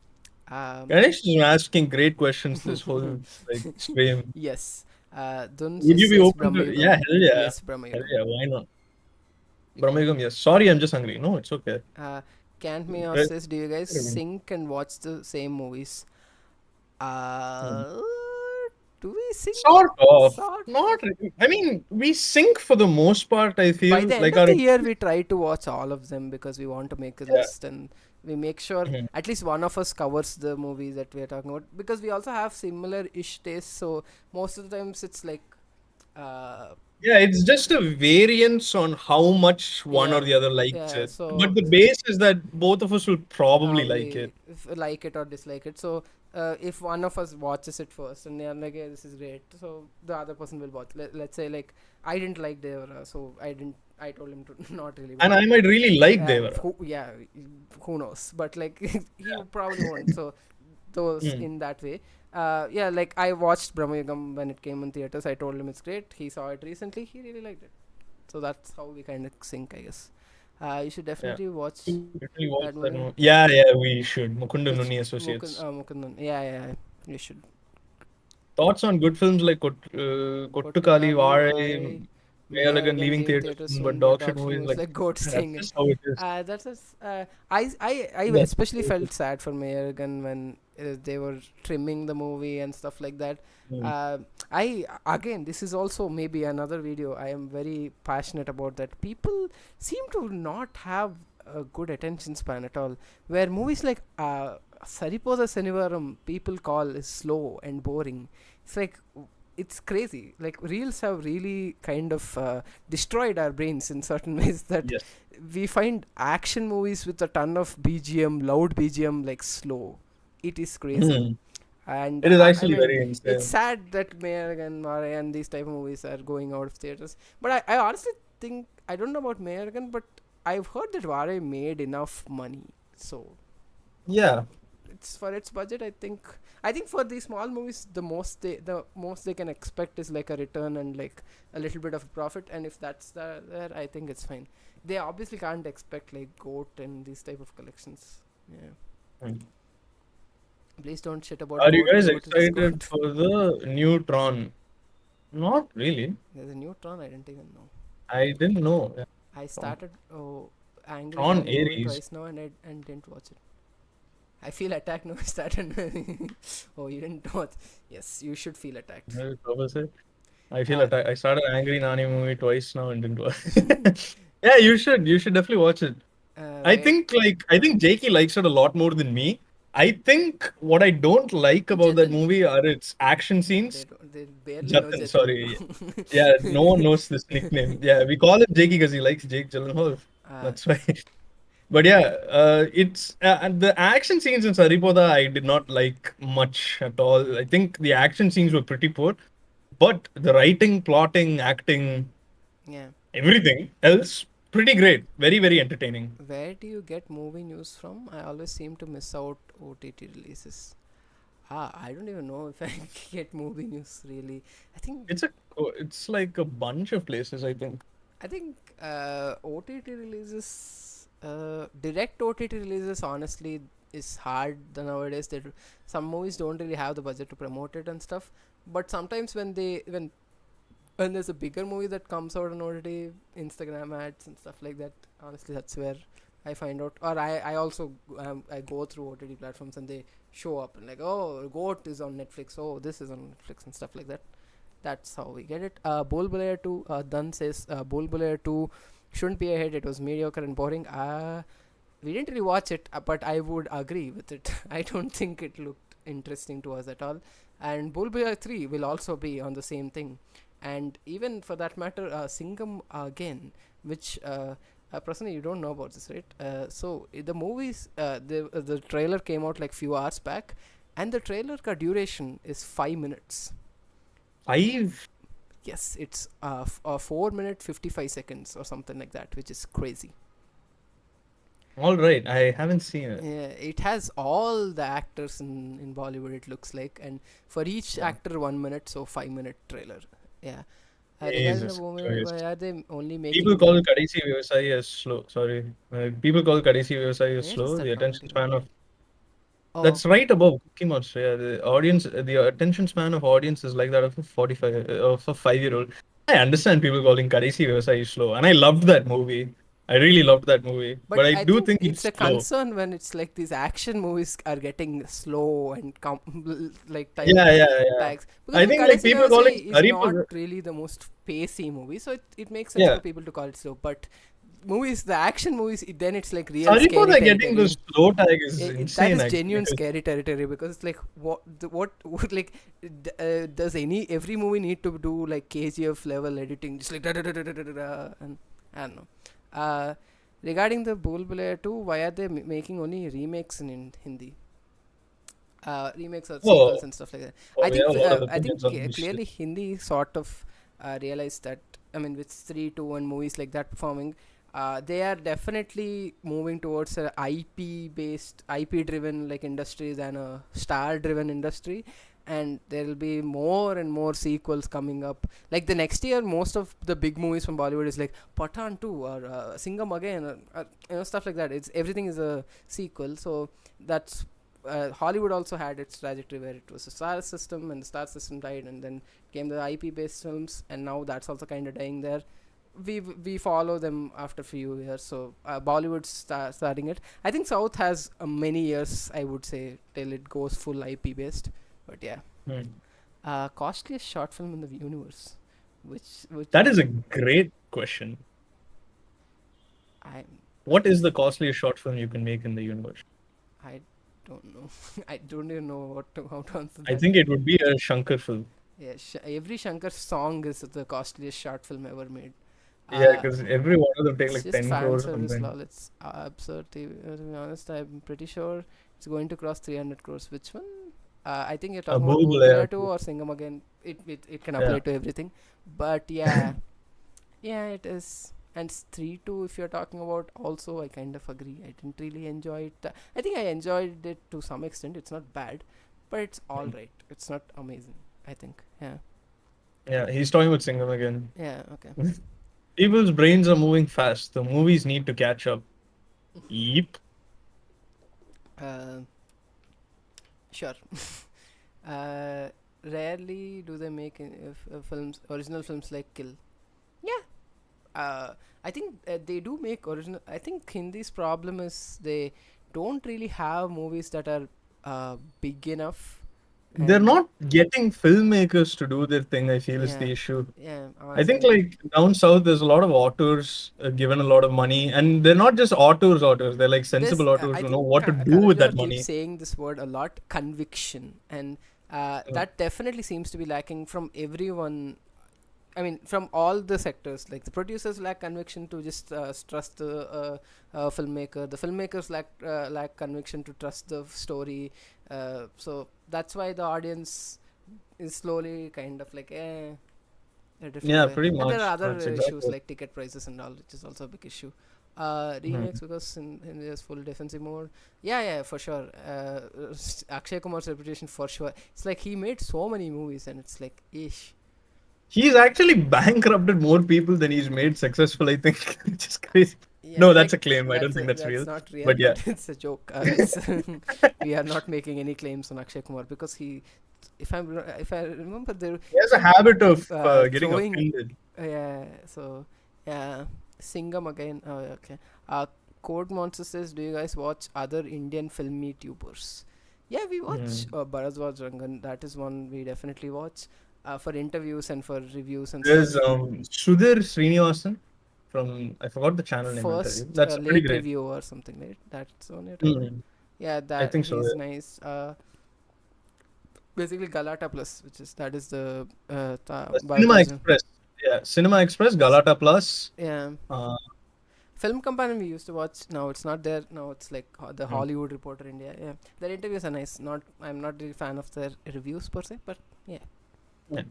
um, Ganesh is asking great questions this whole like stream. yes. Dun Would you be says open to? Yeah, Brahmayugam. hell yeah. Yes, Hell Brahmayugam. yeah, why not? Brahmagam, yes. Sorry, I'm just hungry. No, it's okay. Uh, Can't me off Re- says, do you guys sync and watch the same movies? Hmm. Uh, do we sync? Sort of. Sort Not of. really. I mean, we sync for the most part, I By feel. the end Like of our. the year, we try to watch all of them because we want to make a Yeah. list, and we make sure Mhm. at least one of us covers the movie that we are talking about, because we also have similar ish tastes. So most of the times it's like, uh, Yeah, it's just a variance on how much one or yeah, the other likes yeah. it. But So the base is that both of us will probably like it. probably if like it or dislike it. So if one of us watches it first and they're like, "Yeah, this is great," so the other person will watch. Let's say like I didn't like Devara, so I didn't. I told him to not really And watch I it. might really like Devara. Yeah, who knows? But like he probably won't. So those Mm. in that way. Yeah, like I watched Brahmayugam when it came in theaters. I told him it's great. He saw it recently. He really liked it. So that's how we kind of sync, I guess. You should Yeah. definitely watch You literally watch that that movie. movie. Yeah, yeah, we should. Mukunda Which Nuni Associates. Mukundan? Yeah, yeah, you should. Thoughts on good films like Kottukali, Kottukali, Varai, Varai, Mayalagan Mayaragan leaving leaving theaters theaters soon, but soon, but dog shit dog shit movies movies like like Goat that's staying in. just how it is. That's just, I That's especially how it is. felt sad for Mayaragan when they were trimming the movie and stuff like that. Mm. Uh, I again, this is also maybe another video. I am very passionate about that. People seem to not have a good attention span at all. Where movies like Sariposa Senivaram people call is slow and boring. It's like it's crazy. Like reels have really kind of destroyed our brains in certain ways, that Yes. we find action movies with a ton of BGM, loud BGM, like slow. It is crazy. Mm. And It is I actually mean, very it's insane. sad that Mayor and Mare and these type of movies are going out of theaters. But I honestly think, I don't know about Mayor, but I've heard that Vare made enough money. So Yeah. it's for its budget. I think for these small movies, the most they can expect is like a return and like a little bit of a profit. And if that's there, I think it's fine. They obviously can't expect like Goat and these type of collections. Yeah. Hmm. Please don't shit about Are you Goat. guys Goat is excited Goat. for the new Tron? Not really. There's a new Tron. I didn't even know. I didn't know. Yeah, I Tron. started Angry Tron Nanny movie Ares. twice now, and didn't watch it. I feel attacked now. I started. Oh, you didn't watch? Yes, you should feel attacked. I feel Uh, attacked. I started Angry Nani movie twice now and didn't watch. Yeah, you should. You should definitely watch it. where I think Jakey likes it a lot more than me. I think what I don't like about that Jatin. movie are its action They scenes. don't, they barely know Jatin, Jatin, sorry. Yeah, no one knows this nickname. Yeah, we call him Jakey because he likes Jake Gyllenhaal. bro. That's why. But yeah, it's and the action scenes in Saripoda I did not like much at all. I think the action scenes were pretty poor, but the writing, plotting, acting, Yeah. everything else pretty great. Very, very entertaining. Where do you get movie news from? I always seem to miss out OTT releases. I don't even know if I get movie news really. I think It's like a bunch of places, I think. I think OTT releases, direct OTT releases, honestly, is hard nowadays. Some movies don't really have the budget to promote it and stuff. But sometimes when there's a bigger movie that comes out on OTT, Instagram ads and stuff like that. Honestly, that's where I find out. Or I also I go through OTT platforms and they show up and like, oh, Goat is on Netflix. Oh, this is on Netflix and stuff like that. That's how we get it. Bol Bulaya 2, Dun says, Bol Bulaya 2 shouldn't be a hit. It was mediocre and boring. We didn't really watch it, but I would agree with it. I don't think it looked interesting to us at all. And Bol Bulaya 3 will also be on the same thing. And even for that matter, Singham again, which personally you don't know about this, right? The movies, the trailer came out like few hours back, and the trailer ka duration is 5 minutes. 5. Yes, it's 4 minute 55 seconds or something like that, which is crazy. All right, I haven't seen it. It has all the actors in Bollywood. It looks like, and for each Yeah. actor 1 minute, so 5 minute trailer. Yeah. Regarding the Jesus movie, why Christ. are they only People making? call Kadesi Vyavasai as slow. Sorry. People call Kadesi Vyavasai as Where is slow. The that attention commentary? span of Oh, That's right above Cookie Monster. Yeah, the attention span of audience is like that of a 45, of a 5-year-old. I understand people calling Kadesi Vyavasai slow, and I loved that movie. I really loved that movie, but but I I do think think it's it's a slow. concern when it's like these action movies are getting slow and like Yeah, yeah, yeah. tags, because I even think like Kadesi people calling Vyavasai is not Saripoda. really the most pacey movie, so it makes sense Yeah, for people to call it slow. But the action movies, then it's like real scary Saripoda getting the territory. slow tag is That insane is actually. genuine 'Cause scary territory, because it's like what would like does every movie need to do like KGF level editing, just like da da da da da da da da, and I don't know. Regarding the Bhul Bhulaiya 2, why are they making only remakes in Hindi? Remakes or oh, sequels and stuff like that. oh, we have a lot of I think opinions on this shit. clearly Hindi sort of realized that. I mean, with 3, 2, and movies like that performing, they are definitely moving towards a IP driven like industry than a star driven industry. And there will be more and more sequels coming up. Like the next year, most of the big movies from Bollywood is like Pathan 2 or Singham again, stuff like that. It's everything is a sequel. So that's Hollywood also had its trajectory where it was a star system, and the star system died, and then came the IP based films, and now that's also kind of dying there. We follow them after few years, so Bollywood's starting it. I think South has many years, I would say, till it goes full IP based. But yeah, Hmm. costliest short film in the universe, which That is a great question. I What is the costliest short film you can make in the universe? I don't know. I don't even know how to answer I that. think it would be a Shankar film. Yeah, every Shankar song is the costliest short film ever made. Yeah, Uh, because every one of them take it's like just 10 fan crores or service, something. lol. It's absurd. To be honest, I'm pretty sure it's going to cross 300 crores. Which one? I think you're A talking about Bhool Bhool Bhulaiya Bhulaiya 2 too. or Singham again. It can Yeah. apply to everything. But yeah, yeah, it is. And 3 2, if you're talking about, also, I kind of agree. I didn't really enjoy it. I think I enjoyed it to some extent. It's not bad, but it's Mm. alright. It's not amazing, I think. Yeah. Yeah, he's talking about Singham again. Yeah, okay. People's brains are moving fast. The movies need to catch up. Yep. Uh, sure. Rarely do they make films, original films like Kill. Yeah. I think they do make original. I think Hindi's problem is they don't really have movies that are big enough, They're and not getting filmmakers to do their thing, I feel, is yeah, the issue. yeah. I think Honestly, like down south, there's a lot of authors given a lot of money, and they're not just authors. They're like this sensible authors I who know think what to do with Karanjar that keeps money. saying this word a lot, conviction, and Uh, that definitely seems to be lacking from everyone. I mean, from all the sectors, like the producers lack conviction to just trust the filmmaker. The filmmakers lack conviction to trust the story. So that's why the audience is slowly kind of like, they're drifting yeah, away. pretty And there are much. other That's issues exactly. like ticket prices and all, which is also a big issue. Mhm. Remakes, because in there's full defensive mode. Yeah, yeah, for sure. Akshay Kumar's reputation, for sure. It's like he made so many movies, and it's like, ish. He's actually bankrupted more people than he's made successful, I think, which is crazy. Yeah, No, that's like a claim. I don't think that's that's real. not real, But yeah, but it's a joke. It's we are not making any claims on Akshay Kumar because he, if I remember, there he has a keep habit of getting throwing. offended. Yeah, so yeah, Singham again. Oh, okay. Uh, Code Monster says, "Do you guys watch other Indian filmy tubers?" Yeah, we watch Hmm. Bharadwaj Rangan. That is one we definitely watch for interviews and for reviews and There's stuff. Sudhir Srinivasan from, I forgot the channel name, I'll tell you. First That's pretty late great. review or something, right? That's one you're talking about. Hmm. Yeah, I that think so. he's nice. Basically Galata Plus, which is that is the Cinema Bharadwaj. Express. Yeah, Cinema Express, Galata Plus. Yeah, Uh, Film Companion we used to watch. Now it's not there. Now it's like the mm, Hollywood Reporter India. Yeah, their interviews are nice. Not I'm not really fan of their reviews per se, but yeah. yeah.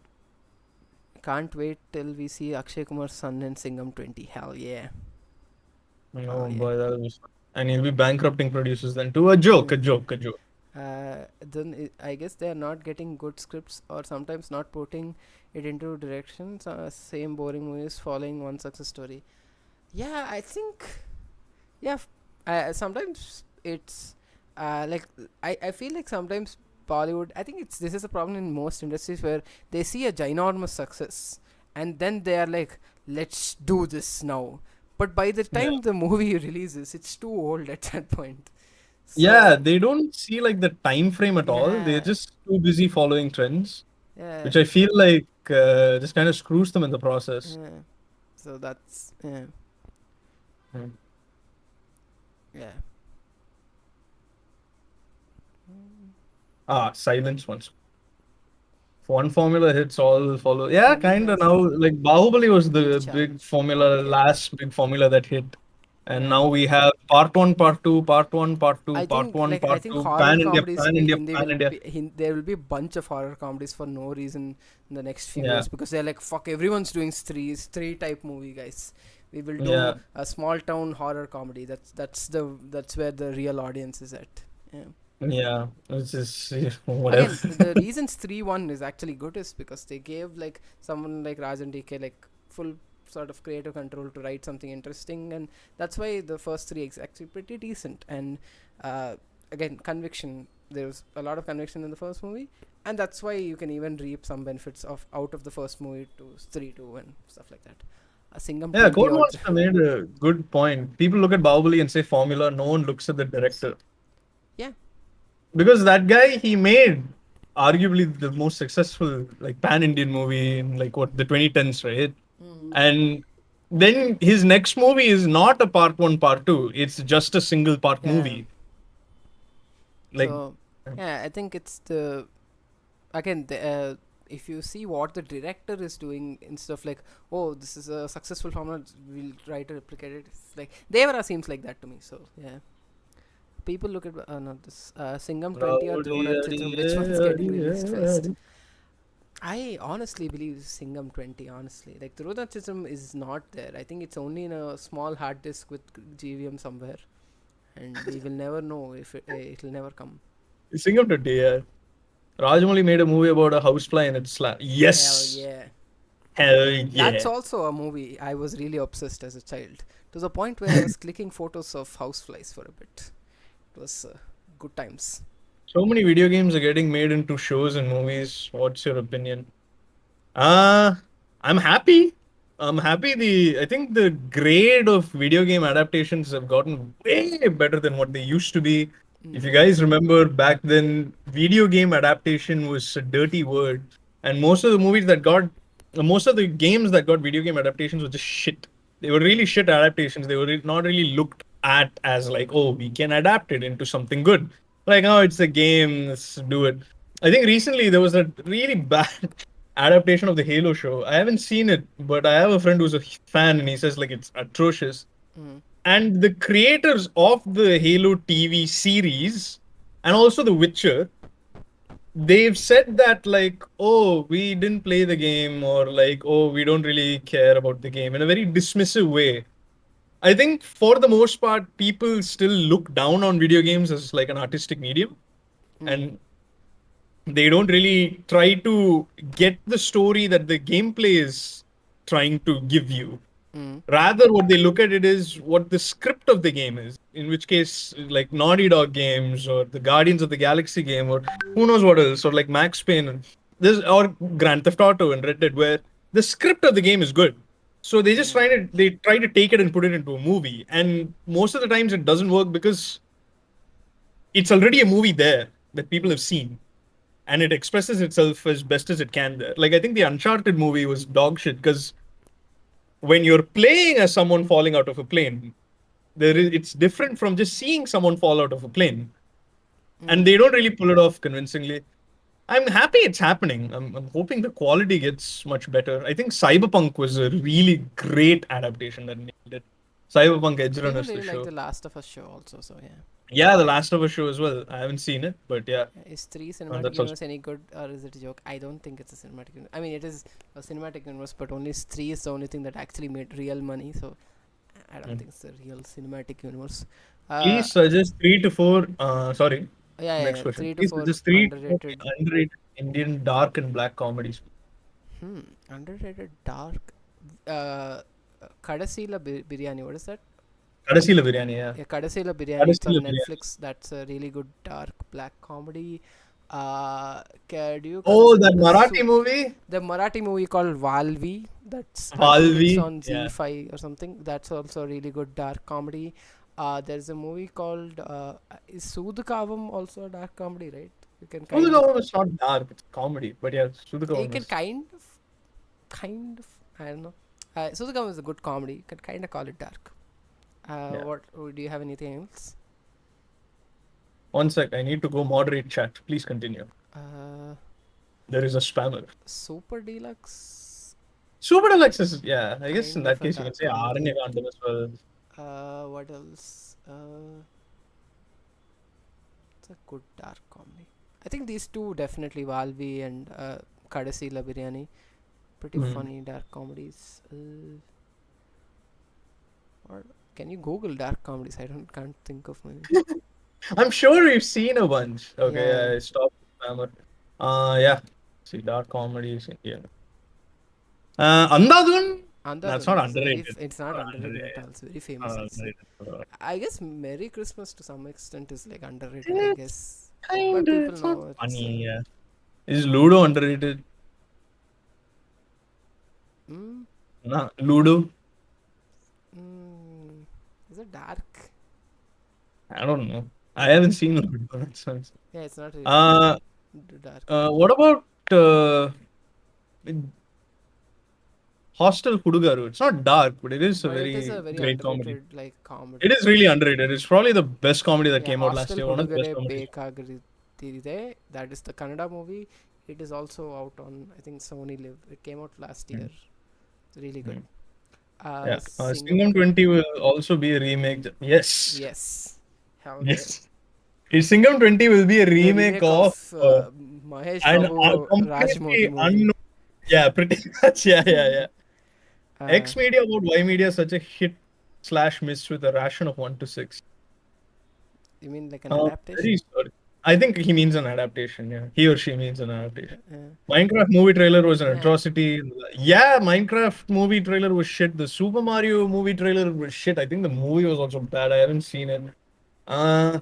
Can't wait till we see Akshay Kumar's son in Singham 20. Hell yeah. Oh Oh yeah. boy, that was. And he'll be bankrupting producers then too. A joke, a Mm. joke, a joke. Then I guess they are not getting good scripts or sometimes not putting it into directions. Same boring movies following one success story. Yeah, I think yeah. Sometimes it's like I feel like sometimes Bollywood. I think it's this is a problem in most industries where they see a ginormous success and then they are like, let's do this now. But by the Yeah. time the movie releases, it's too old at that point. Yeah, So they don't see like the time frame at all. They're yeah, just too busy following trends, yeah, which I feel like just kind of screws them in the process. yeah. So that's yeah, Hmm. yeah. Ah, silence once. If one formula hits, all follow. Yeah, Hindi kind of has now. Like Bahubali was big the big challenge. formula, Yeah, last big formula that hit. And yeah. now we have part one, part two, part one, part two, part one, I part think two, horror pan India, comedies pan in India, Hindi pan will India. be there will be a bunch of horror comedies for no reason in the next few Yeah, years because they're like, fuck, everyone's doing three type movie, guys. We will do yeah, a small town horror comedy. That's where the real audience is at. Yeah. yeah. It's just whatever. Again, the reasons 3-1 is actually good is because they gave like someone like Rajan DK like full sort of creative control to write something interesting, and that's why the first three is actually pretty decent. And again, conviction. There's a lot of conviction in the first movie, and that's why you can even reap some benefits of out of the first movie to 3-2 and stuff like that. A Singham Yeah, 20 Code odd. Monster made a good point. People look at Bahubali and say formula. No one looks at the director Yeah. because that guy he made arguably the most successful like pan Indian movie in like what the 2010s, right? Mm. And then his next movie is not a part one, part two. It's just a single part Yeah. movie. Like, So yeah, I think it's the again if you see what the director is doing instead of like, oh, this is a successful formula, we'll try to replicate it. It's like Devara seems like that to me. So yeah. people look at no, this Singham 20 or Rowdy, Drona yadi, Chitram. Which one's getting yadi, released first? yadi. I honestly believe Singham 20. Honestly, like Drona Chitram is not there. I think it's only in a small hard disk with GVM somewhere, and we will never know if it'll never come. Singham today, yeah. Rajamouli made a movie about a housefly and it slapped. Hell Yes! yeah. Hell That's yeah. also a movie I was really obsessed as a child. To the point where I was clicking photos of houseflies for a bit. It was good times. So many video games are getting made into shows and movies. What's your opinion? Uh, I'm happy. I'm happy. I think the grade of video game adaptations have gotten way better than what they used to be. If you Mm, guys remember back then, video game adaptation was a dirty word, and most of the games that got video game adaptations were just shit. They were really shit adaptations. They were not really looked at as like, oh, we can adapt it into something good. Like, oh, it's a game, let's do it. I think recently there was a really bad adaptation of the Halo show. I haven't seen it, but I have a friend who's a fan and he says like it's atrocious. mm, And the creators of the Halo TV series and also The Witcher, they've said that like, oh, we didn't play the game or like, oh, we don't really care about the game in a very dismissive way. I think for the most part, people still look down on video games as like an artistic medium. mm, And they don't really try to get the story that the gameplay is trying to give you. mm, Rather, what they look at it is what the script of the game is. In which case, like Naughty Dog games or the Guardians of the Galaxy game or who knows what else, or like Max Payne, this or Grand Theft Auto and Red Dead, where the script of the game is good. So mm, they try to take it and put it into a movie, and most of the times it doesn't work because it's already a movie there that people mm, have seen and it expresses itself as best as it can there. Like I think the Uncharted movie was dog shit because when you're playing as someone falling out of a plane, it's different from just seeing someone fall out of a plane, and mm. they don't really pull it off convincingly. I'm happy it's happening. I'm hoping the quality gets much better. I think Cyberpunk was a really great adaptation that nailed it. Cyberpunk Edge People Runners, the really like show. the Last of Us show also. So yeah. Yeah, The Last of Us show as well. I haven't seen it, but yeah, Is three cinematic that's also. universe any good or is it a joke? I don't think it's a cinematic universe. I mean, it is a cinematic universe, but only three is the only thing that actually made real money. So I don't think it's a real cinematic universe. Uh, Please suggest 3 to 4. Sorry. yeah, yeah, Next yeah. question. Three to Please four suggest 3 to 4 underrated. underrated Indian dark and black comedies. Underrated dark. Uh, Kadasila biryani. What is that? Kadasila biryani, yeah. Yeah, Kadasila biryani. It's on Kadasila biryani. Netflix. That's a really good dark black comedy. Do you Oh, consider that Marathi movie? the Marathi movie called Valvi? That's I think it's Valvi. on Yeah. Z5 or something. That's also a really good dark comedy. There's a movie called is Sudhakavam also a dark comedy, right? You can kind of Sudhakavam is not dark, it's comedy. But yeah, you Sudhakavam can is. kind of I don't know. Sudhakavam is a good comedy. You can kind of call it dark. Yeah. What do you have anything else? One sec, I need to go moderate chat. Please continue. Uh, There is a spammer. Super Deluxe, Super Deluxe is, yeah, I guess in kind of that a case you can dark say comedy. Aranyakandam as well. What else? It's a good dark comedy. I think these two definitely Valvi and Kadasila Biryani, pretty Hmm. funny dark comedies. Or can you Google dark comedies? I don't can't think of many. I'm sure we've seen a bunch. Okay, Yeah, yeah, stop spammer. Yeah. See, dark comedies. Yeah. Andhadhun? That's Andhadhun not is very. underrated. It's not underrated Underrated. at all. It's very famous. Uh, I'll say. underrated. I guess Merry Christmas to some extent is like underrated. I It's guess, but kind of, people it's not know it's. funny. Yeah. Is Ludo underrated? Mm, Nah, Ludo. mm, is it dark? I don't know. I haven't seen Ludo. That sounds. Yeah, it's not really Uh, dark. what about Hostel Hudugaru? It's not dark, but it is a But it is very a very great comedy. underrated like It comedy. is really underrated. It's probably the best comedy that Yeah, came out last Hostel year. One of the best Hudugare comedies. Bekagiride. That is the Kannada movie. It is also out on I think Sony Live. It came out last year. Mm, It's really good. mm. Yeah. Singham Singham 20 20. will also be a remake. Yes. Yes. Hell yeah. Yes. Singham 20 will be a The remake remake of of Mahesh an Babu completely Rajmouli movie. unknown. Yeah, pretty much. Yeah, yeah, yeah. Uh, X Media about Y Media such a hit slash miss with a ration of 1 to 6. you mean like an Very adaptation? sorry. I think he means an adaptation. Yeah, he or she means an adaptation. Uh, Minecraft movie trailer was an yeah, atrocity. Yeah, Minecraft movie trailer was shit. The Super Mario movie trailer was shit. I think the movie was also bad. I haven't seen it. Uh,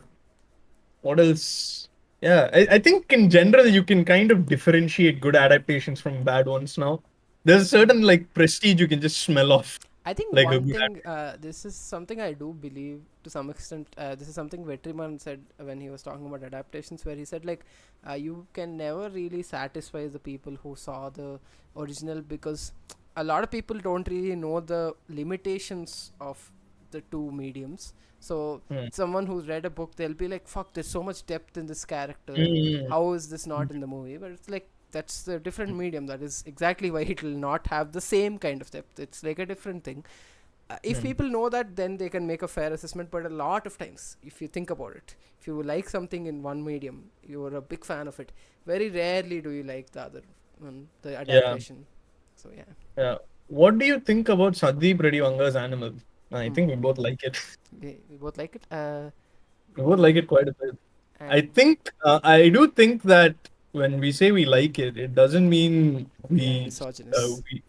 what else? Yeah, I think in general you can kind of differentiate good adaptations from bad ones now. There's a certain like prestige you can just smell off, I think like a one good thing, this is something I do believe to some extent. This is something Vetriman said when he was talking about adaptations, where he said like, you can never really satisfy the people who saw the original, because a lot of people don't really know the limitations of the two mediums. So adaptation. someone who's read a book, they'll be like, "Fuck, there's so much depth in this character. Mm. How is this not in the movie?" But it's like that's the different medium. That is exactly why it will not have the same kind of depth. It's like a different thing. If Mm. people know that, then they can make a fair assessment. But a lot of times, if you think about it, if you like something in one medium, you're a big fan of it. Very rarely do you like the other one, the Yeah, adaptation. So yeah. yeah. What do you think about Sandeep Reddy Vanga's Animal? I Hmm. think we both like it. We both like it. We both like it quite a bit. I And think I do think that when we say we like it, it doesn't mean we are uh, misogynists. we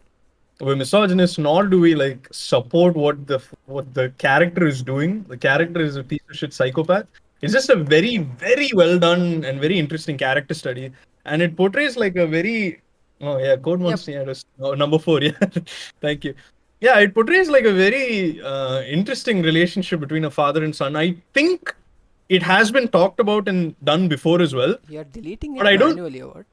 we're misogynist, nor do we like support what the character is doing. The Hmm. character is a piece of shit psychopath. It's just a very, very well done and very interesting character study, and it portrays like a very oh yeah, Code Yep. Monster, yeah, number four, yeah. Thank you. Yeah, it portrays like a very interesting relationship between a father and son. I think it has been talked about and done before as well, You're deleting but it I don't. manually or what?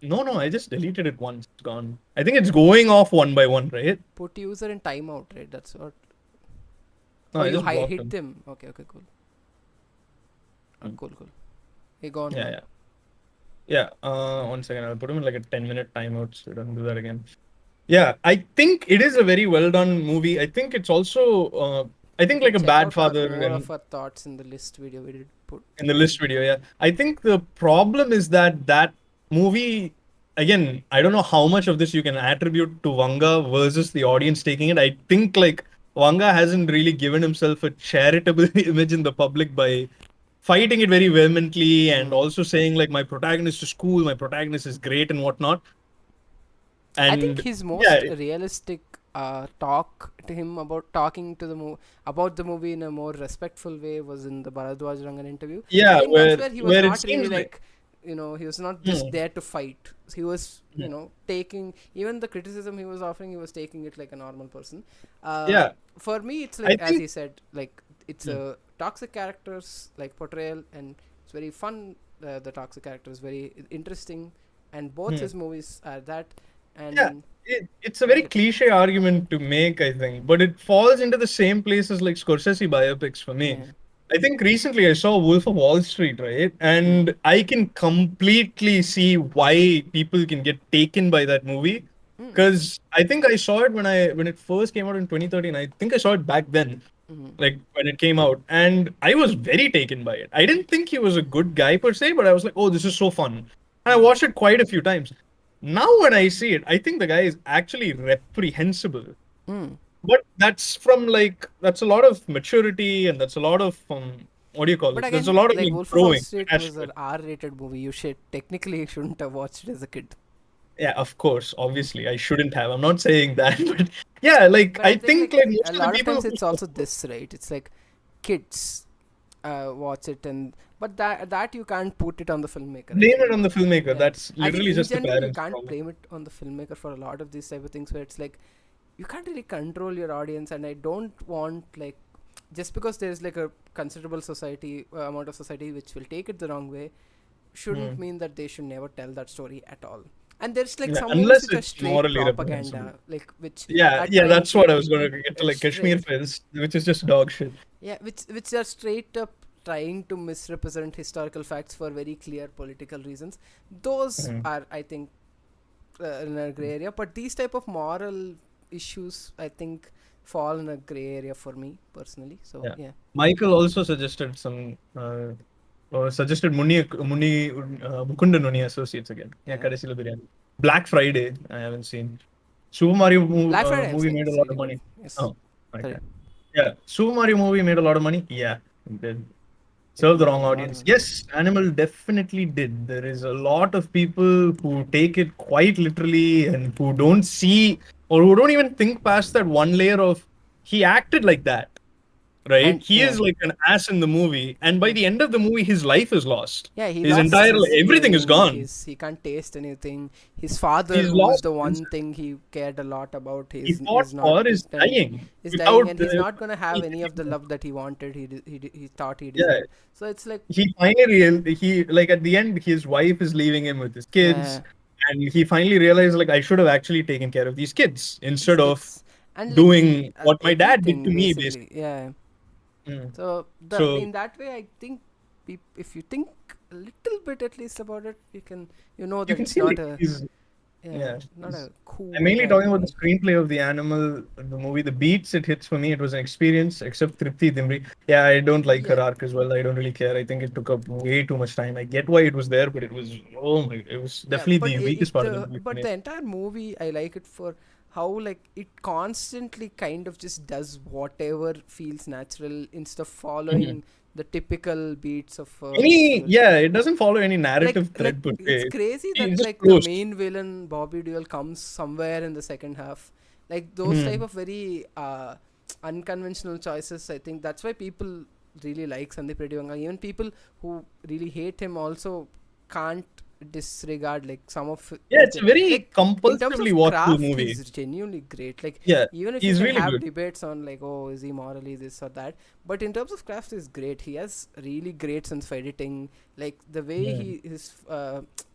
No, no, I just deleted it once. It's gone. I think it's going off one by one, right? Put user in timeout, right? That's what. No, Oh, I you just blocked hit him. them. Okay, okay, cool. Mm. Cool, cool. Hey, go on, go Yeah, on. yeah. Yeah. 1 second. I'll put him in like a 10-minute timeout so we don't do that again. Yeah, I think it is a very well done movie. I think it's also I You think can like a check bad out our father more of and our thoughts in the list video we did put. in the list video, yeah. I think the problem is that movie again, I don't know how much of this you can attribute to Vanga versus the audience taking it. I think like Vanga hasn't really given himself a charitable image in the public by fighting it very vehemently and Hmm. also saying like my protagonist is cool, my protagonist is great and whatnot. I think And his yeah, most realistic talk to him about talking to about the movie in a more respectful way was in the Bharadwaj Rangan interview. I yeah, think that's where where he was where it not really seems like like, he was not just hmm, there to fight. He was, hmm, taking even the criticism he was offering, he was taking it like a normal person. Uh, yeah, for me, it's I like, as think he said, like it's hmm, a toxic characters like portrayal, and it's very fun. The toxic character is very interesting, and both hmm. his movies are that. Yeah, And it's a I very like it. cliche argument to make, I think, but it falls into the same places like Scorsese biopics for me. Yeah. I think recently I saw Wolf of Wall Street, right? Hmm. And I can completely see why people can get taken by that movie. Hmm. Because I think I saw it when it first came out in 2013. I think I saw it back then, Hmm. like when it came out, and I was very taken by it. I didn't think he was a good guy per se, but I was like, oh, this is so fun. And I Hmm. watched it quite a few times. Now when I see it, I think the guy is actually reprehensible. Hmm. But that's a lot of maturity and that's a lot of what do you call But it? There's a again, lot of like like Wolf of Wall growing Street attached was to an it. R-rated movie. You should technically shouldn't have watched it as a kid. Yeah, of course, obviously, I shouldn't have. I'm not saying that, but yeah, like But I I think think like like a most of the lot of people times who it's also support, this, right? It's like kids watch it, and but that you can't put it on the filmmaker. I blame it feel. on the filmmaker. Yeah, That's I think literally in just the general you parents' can't problem. blame it on the filmmaker for a lot of these type of things, where it's like you can't really control your audience, and I don't want like, just because there's like a considerable society amount of society which will take it the wrong way, shouldn't Hmm. mean that they should never tell that story at all. And there's like Yeah, some movies unless which are it's straight morally reprehensible. propaganda, like which Yeah, are yeah, trying that's what to I was going to get to, like Kashmir straight, Files, which is just dog shit. yeah, which are straight up trying to misrepresent historical facts for very clear political reasons. Those Mhm. are, I think, in a gray area. But these type of moral issues, I think, fall in a gray area for me personally. So Yeah. yeah. Michael also suggested some suggested Mukundan Muni Associates again. Yeah, Yeah. Kadasila Biryani. Black Friday, I haven't seen. Super Mario Black Friday I've movie seen. made a It's lot of really good. money. Yes. Oh, okay. Sorry. Yeah, Super Mario movie made a lot of money. Yeah, it did. It Serve the made a wrong lot of audience. money. Yes, Animal definitely did. There is a lot of people who take it quite literally and who don't see or who don't even think past that one layer of he acted like that, right? And He yeah. is like an ass in the movie, and by Yeah. the end of the movie, his life is lost. Yeah, he His lost entire his everything is hearing. gone. He can't taste anything. His father, He's who is lost. the one thing he cared a lot about, He fought is not for is is dying. dying Is dying, without and he's the. not gonna have any of the love that he wanted. He thought he Yeah, deserved. So it's like, he finally he like at the end his wife is leaving him with his kids, yeah, and he finally realized like I should have actually taken care of these kids these instead of kids, and like doing what my dad did to everything me basically. basically. Yeah. Mm. So the So in that way, I think if you think a little bit at least about it, you know you that can it's see not like a, he's yeah, yeah. not a I'm cool mainly bad talking about the movie. screenplay of the animal, the movie, the beats it hits for me. It was an experience, except Tripti Dimri. Yeah, I don't like her Yeah. arc as well. I don't really care. I think it took up way too much time. I get why it was there, but it was oh my, it was Yeah, definitely but the weakest part of the movie for but me. the entire movie I like it for how like it constantly kind of just does whatever feels natural instead of Mhm. following the typical beats of Any yeah, it doesn't follow any narrative like thread per it's se. crazy It that just like the flows. main villain Bobby Duell comes somewhere in the second half. Like those type Mhm. of very unconventional choices, I think that's why people really like Sandeep Reddy Vanga. Even people who really hate him also can't disregard like some of Yeah, his it's a very like in terms compulsively of watchable craft movie. he's genuinely great. Like Yeah, even if you he's can really have good. debates on like, oh, is he morally this or that, but in terms of craft he's great. He has really great sense of editing. Like the way Mm. he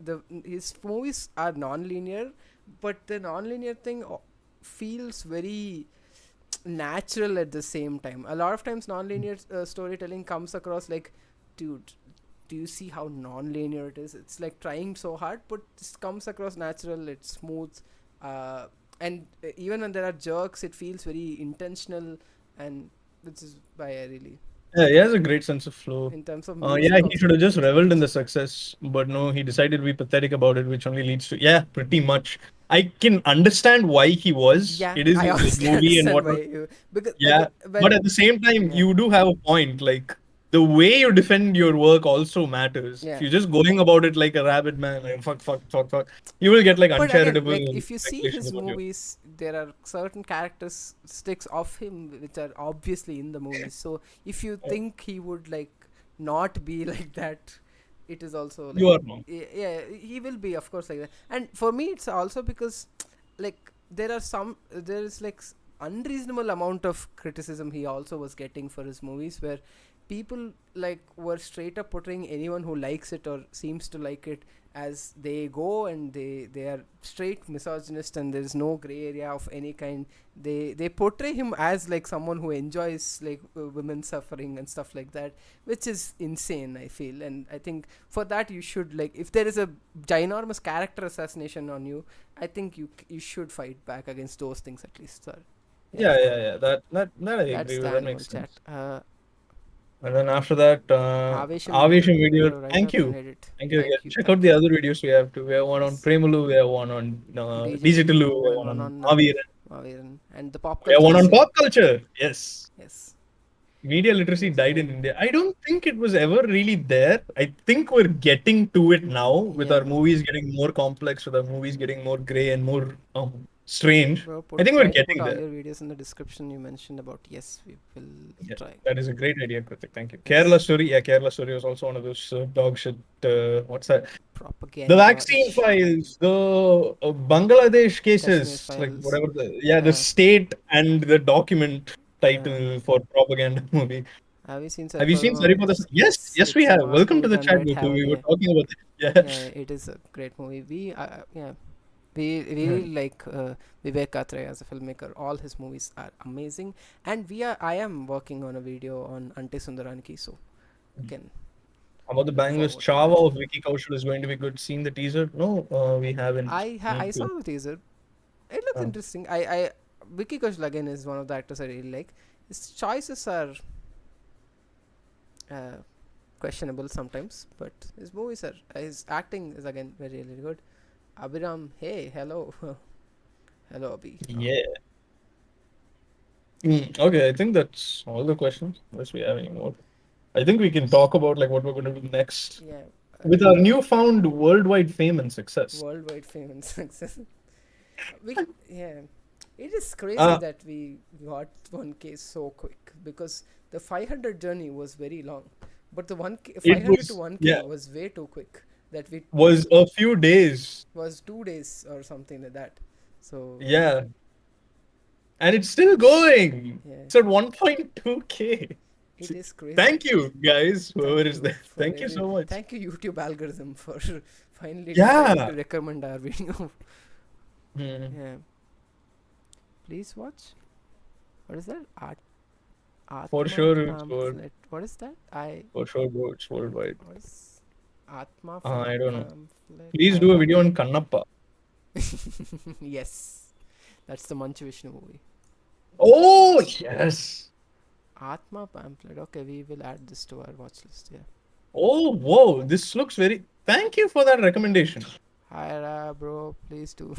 the his movies are non-linear, but the non-linear thing feels very natural at the same time. A lot of times non-linear storytelling comes across like, dude, do you see how non-linear it is? It's like trying so hard, but this comes across natural. It's smooth, uh, and even when there are jerks, it feels very intentional, and which is why I really, Yeah, he has a great sense of flow. in terms of Yeah, music he also, should have just it's reveled in great. the success, but no, he decided to be pathetic about it, which only leads to yeah, pretty much. I can understand why he was. Yeah, It is I his honestly movie and understand why whatnot. you, because Yeah, but when, at the same time, yeah, you do have a point. Like the way you defend your work also matters. If yeah. you're just going about it like a rabid man, like fuck, fuck, fuck, fuck, you will get like But again, uncharitable like if you see speculations his about you. movies, there are certain characteristics of him which are obviously in the movies. So if you think he would like not be like that, it is also You like, are wrong. yeah, he will be of course like that. And for me it's also because like there is like unreasonable amount of criticism he also was getting for his movies, where people like were straight up portraying anyone who likes it or seems to like it as they go, and they are straight misogynist, and there's no gray area of any kind. They portray him as like someone who enjoys like women suffering and stuff like that, which is insane, I feel. And I think for that you should, like, if there is a ginormous character assassination on you, I think you should fight back against those things at least, sir. Yeah, Yeah, yeah, yeah. That I that's agree the with. That animal makes chat. sense. And then after that, Avesham Avesham video. video write Thank up and you. edit. Thank you again. Thank you, Check out thank the you. other videos we have too. We have one on Yes. Premalu, we have one on Digitalu Digitalu, we have and one one on on Maviran, Maviran. And the pop we have culture one is on same. pop culture. Yes. Yes. Media literacy Yes, died in again. India. I don't think it was ever really there. I think we're getting to it now with our Yeah. movies getting more complex, with our movies getting more gray and more strange. Bro, I think we're try to put getting all there. your videos in the description you mentioned about. Yes, we will Yeah, try. that is a great idea, Kritik. Thank you. Kerala Yes. Story. Yeah, Kerala Story was also one of those dog shit. What's that? The Propaganda vaccine ish. files, the Bangladesh Kashmir cases, like files. whatever the Yeah. state and the document Yeah. title for propaganda movie. Have you seen Have you seen Saripagama? Saripada? Yes, It's yes, we it's a have. mass Welcome movie to the done chat, by Goku. We were Thavani. talking about it. Yeah. Yeah, it is a great movie. We really like Vivek Katre as a filmmaker. All his movies are amazing, and I am working on a video on Ante Sundaraniki, so you can About the look Bangladesh forward to Chava that. of Vicky Kaushal is going to be good. Seen the teaser? No, we haven't. I Need saw to. the teaser. It looks Um, interesting. I Vicky Kaushal again is one of the actors I really like. His choices are uh, questionable sometimes, but his movies are his acting is again very really good. Abhiram, hey, hello, hello Abhi. Yeah. Okay, I think that's all the questions. Unless we have any more, I think we can talk about like what we're going to do next Yeah, with our newfound worldwide fame and success. worldwide fame and success. We yeah, it is crazy Uh, that we got 1K so quick because the 500 journey was very long, but the 1K it 500 to was, yeah, 1K was way too quick. That we was a few days. was 2 days or something like that. So Yeah, and it's still going. yeah, It's at 1.2K. it is crazy. Thank you, guys, whoever Thank is you there. for Thank you every. so much. Thank you YouTube algorithm for finally deciding to Yeah. recommend our video. Hmm. Yeah, please watch. What is that? For Atma sure, pamphlet. What is that? for sure, it's worldwide. What is Atma I don't know. pamphlet? Please I do a video on Kannappa. yes, that's the Manchu Vishnu movie. Oh, yes. Atma pamphlet. Okay, we will add this to our watch list. Yeah. Oh, whoa. This looks very. Thank you for that recommendation. Hi, bro. Please do.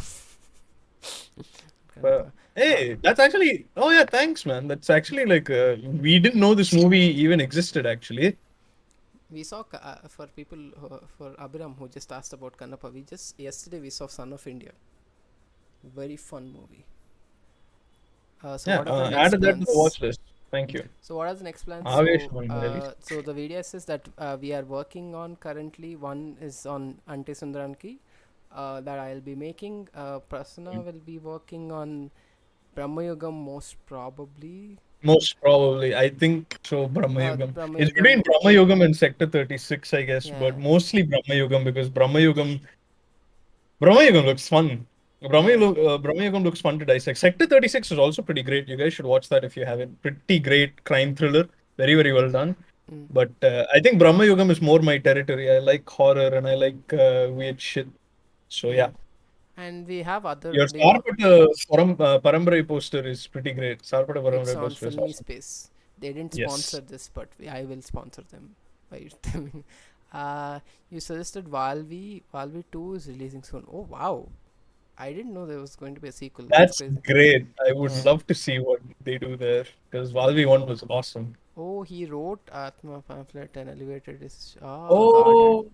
But Kanapa. hey, that's actually. Oh, yeah, thanks, man. That's actually like. We didn't know this movie even existed, actually. We saw for people for Abhiram who just asked about Kanapa. We just yesterday we saw Son of India. Very fun movie. So Yeah, what are the next added that to the plans? watch list. Thank you. So what are the next plans? Avesh Mangali. So the VDSs that we are working on currently, one is on Ante Sundaranki, that I'll be making. Prasanna will be working on Brahmayugam most probably. Most probably, I think so. Brahmayugam. It's between Brahmayugam, Brahmayugam and Sector 36, I guess, but yeah, mostly Brahmayugam because Brahmayugam looks fun. yeah. Brahmayugam looks fun to dissect. Sector 36 is also pretty great. You guys should watch that if you haven't. Pretty great crime thriller. Very, very well done. Mm, But I think Brahmayugam is more my territory. I like horror and I like weird shit. So yeah. yeah. And we have other. Your Do you want? Sarpata Parambarai poster is pretty great. Sarpata It's Parambarai on poster is Filmy awesome. Space. They didn't sponsor Yes. this, but I will sponsor them by telling. You suggested Valvi 2 is releasing soon. Oh wow! I didn't know there was going to be a sequel. That's That's crazy. great. I would Yeah. love to see what they do there because Valve 1 was awesome. Oh, he wrote Atma pamphlet and elevated his. Oh, got it. Oh,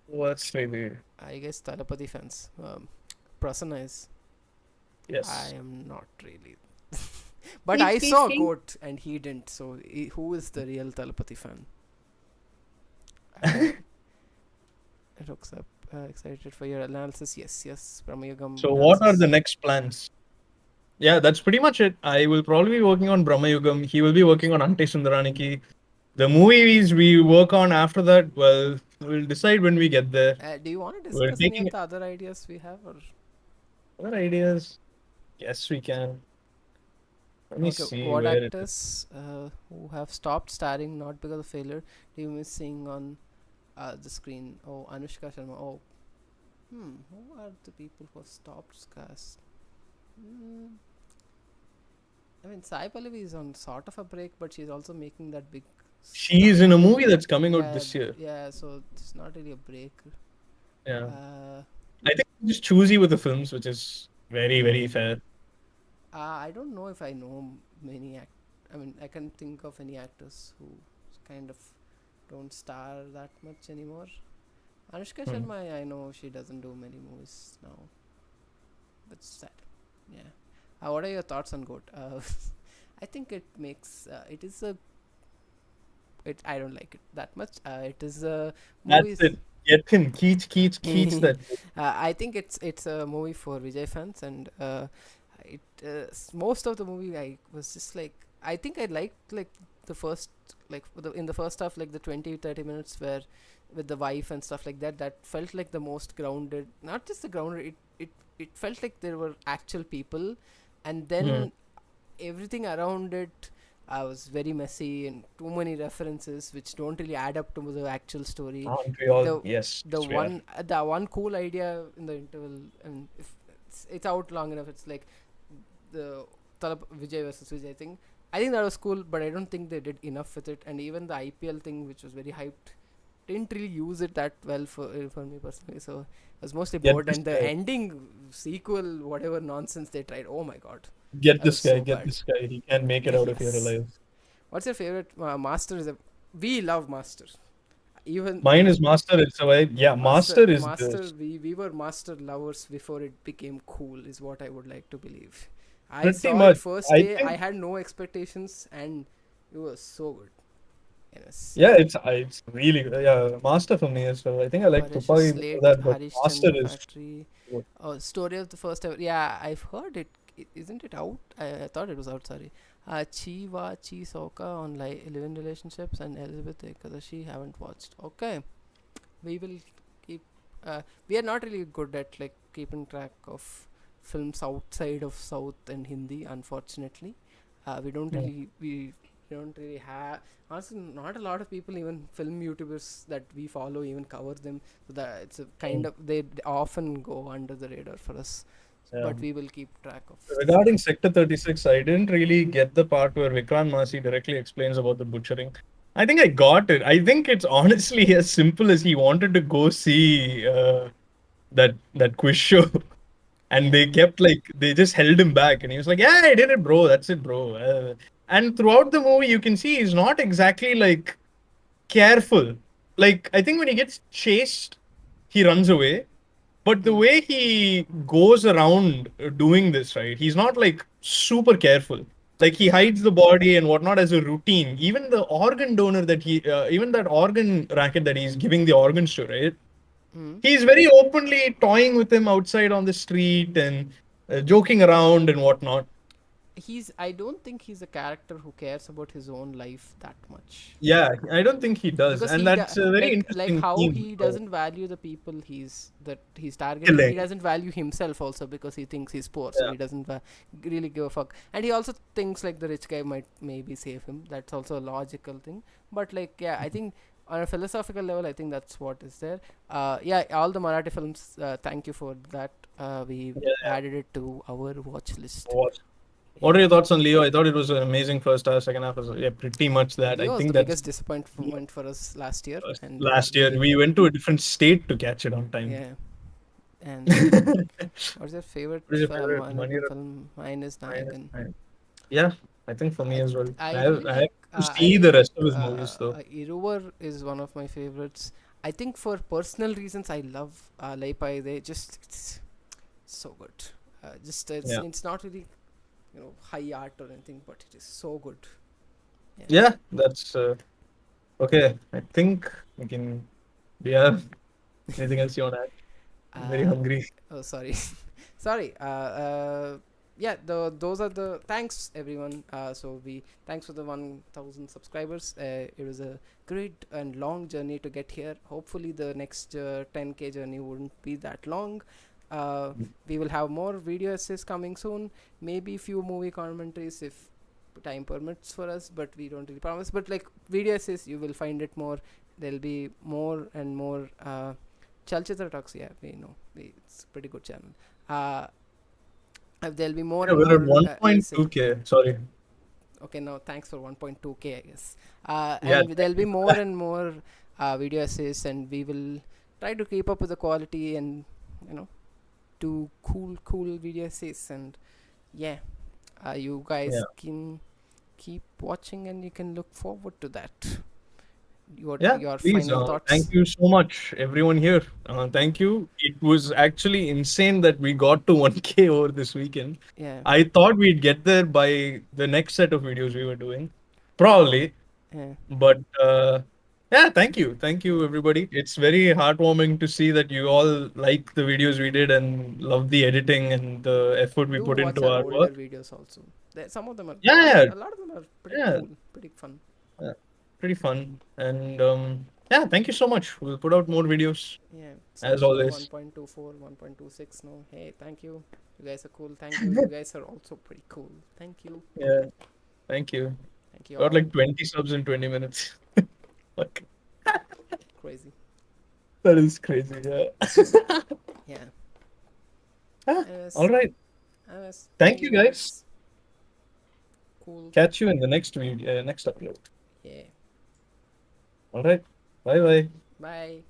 what's really? I guess Talapati fans. Prasanna is. I Yes. am not really. But I saw Goat and he didn't. So who is the real Talapati fan? Uh, looks up. Excited for your analysis. Yes, yes. Brahmayugam So, what are analysis. the next plans? Yeah, that's pretty much it. I will probably be working on Brahmayugam. He will be working on Ante Sundaraniki. The movies we work on after that, well, we'll decide when we get there. Do you want to We're discuss any taking of the other ideas we have, or other ideas. Yes, we can. Let me okay? see What where it is. actors who have stopped starring not because of failure do you miss seeing on the screen? Oh, Anushka Sharma. Oh, who are the people who have stopped cast? Hmm. I mean, Sai Pallavi is on sort of a break, but she's also making that big She's stuff. in a movie that's coming out Yeah, this year. yeah. So it's not really a break. Yeah. Uh, I think I'm just choosy with the films, which is very, very fair. I don't know if I know many I mean, I can't think of any actors who kind of don't star that much anymore. Anushka Hmm. Sharma, I know she doesn't do many movies now. That's sad. Yeah. What are your thoughts on Goat? I think it makes it is a it. I don't like it that much. It is a movie. That's it. Get him. Keach that. I think it's a movie for Vijay fans, and most of the movie I was just like I think I liked like the first in the first half like the 20-30 minutes where with the wife and stuff like that felt like the most grounded, not just the grounded, it felt like there were actual people, and Hmm. then everything around it was very messy and too many references which don't really add up to the actual story. Aren't we all? the Yes, the yes, we are. one cool idea in the interval, and if it's out long enough, it's like the Vijay versus Vijay thing. I think that was cool, but I don't think they did enough with it. And even the IPL thing, which was very hyped, didn't really use it that well for me personally. So I was mostly Get bored. this And the guy. ending sequel, whatever nonsense they tried, oh my god, Get that was this guy. so Get bad. this guy. He can make it out of here Yes. alive. What's your favorite master? We love Master. Even Mine is Master. It's a way. Yeah, Master is Master. this We were Master lovers before it became cool. Is what I would like to believe. I pretty saw it much. first I day. I think. had no expectations, and it was so good. Yes. Yeah, it's really yeah Master for me as well. I think I like Parash's Tupai before Slate, that, but Master Harishchandra is. Factory. Oh, Story of the First Ever. Yeah, I've heard it. Isn't it out? I thought it was out. Sorry. Chi Wa Chi Soka on Live-in Relationships and Elizabeth Ekadashi haven't watched. Okay, we will keep. We are not really good at like keeping track of films outside of South and Hindi. Unfortunately, we don't Yeah. really we don't really have. Honestly, not a lot of people, even film YouTubers that we follow, even cover them. So that it's a kind Mm, of they often go under the radar for us. yeah. But we will keep track of stuff. Regarding Sector 36, I didn't really get the part where Vikrant Masi directly explains about the butchering. I think I got it. I think it's honestly as simple as he wanted to go see that quiz show, and Yeah. they kept like they just held him back, and he was like, "Yeah, I did it, bro. That's it, bro." And throughout the movie, you can see he's not exactly like careful. Like I think when he gets chased, he runs away. But the Mm. way he goes around doing this, right? He's not like super careful. Like he Yeah. hides the body and whatnot as a routine. Even the organ donor even that organ racket that he's giving the organs to, right? Mm. He's very openly toying with him outside on the street and joking around and whatnot. I don't think he's a character who cares about his own life that much. Yeah, I don't think he does, Because and that's a very like interesting how theme. he doesn't value the people he's targeting. He Killing. doesn't value himself also because he thinks he's poor, so Yeah, he doesn't really give a fuck. And he also thinks like the rich guy might maybe save him. That's also a logical thing. But like, yeah, I think on a philosophical level, I think that's what is there. Yeah, all the Marathi films, thank you for that. We yeah, added it to our watch list. yeah. What are Yeah. your thoughts on Leo? I thought it was an amazing first half, second half was yeah, pretty much that. I Leo was think the that's biggest disappointment for us last year, and last year. we We went to a different state to catch it on time. yeah. And What what's your favorite is your favorite Money Marathi film? Mine is Minus Nayakan. Nine? Yeah, I think for me as well. I I really have to I see really the like rest of his movies though. Iruvar is one of my favorites. I think for personal reasons I love Leipai. They just it's so good. Just Yeah, it's not really high art or anything, but it is so good. Yeah. yeah, that's okay. I think we can. Yeah, anything else you want to add? I'm very Uh, hungry. oh, sorry, sorry. Yeah, those are the thanks everyone. So we thanks for the 1,000 subscribers. It was a great and long journey to get here. Hopefully, the next 10K journey wouldn't be that long. We will have more video essays coming soon. Maybe few movie commentaries if time permits for us, but we don't really promise. But like video essays, you will find it more. There'll be more and more. Chalchitra Talks, yeah, we know. It's a pretty good channel. Uh, there'll be more Yeah, and we're at more essay. 1.2K. Sorry. Okay, now thanks for 1.2K, I guess. Yeah, And there'll be more and more video essays, and we will try to keep up with the quality and, you know, do cool video essays. And yeah, you yeah. guys can keep watching and you can look forward to that. Yeah, Your please. final Thank thoughts? you so much, everyone here. Thank you. It was actually insane that we got to 1K over this weekend. Yeah, I thought we'd get there by the next set of videos we were doing, probably. yeah. But yeah, thank you, everybody. It's very heartwarming to see that you all like the videos we did and love the editing and the effort we Do put watch into our our older work. videos also. Some of them are, Yeah, a lot of them are pretty yeah, cool, pretty fun. yeah. Pretty fun. And yeah, thank you so much. We'll put out more videos Yeah, as Sasha always. 1.24, 1.26. No, hey, thank you. You guys are cool. Thank you. You guys are also pretty cool. Thank you. Yeah, thank you. Thank you Got all. like 20 subs in 20 minutes. Like, Crazy. that is crazy. Yeah. Yeah. Ah, all Anyways, right. anyways, Thank thank you you, guys. guys. Cool. Catch you in the next video, next upload. Yeah. All right. Bye bye. Bye.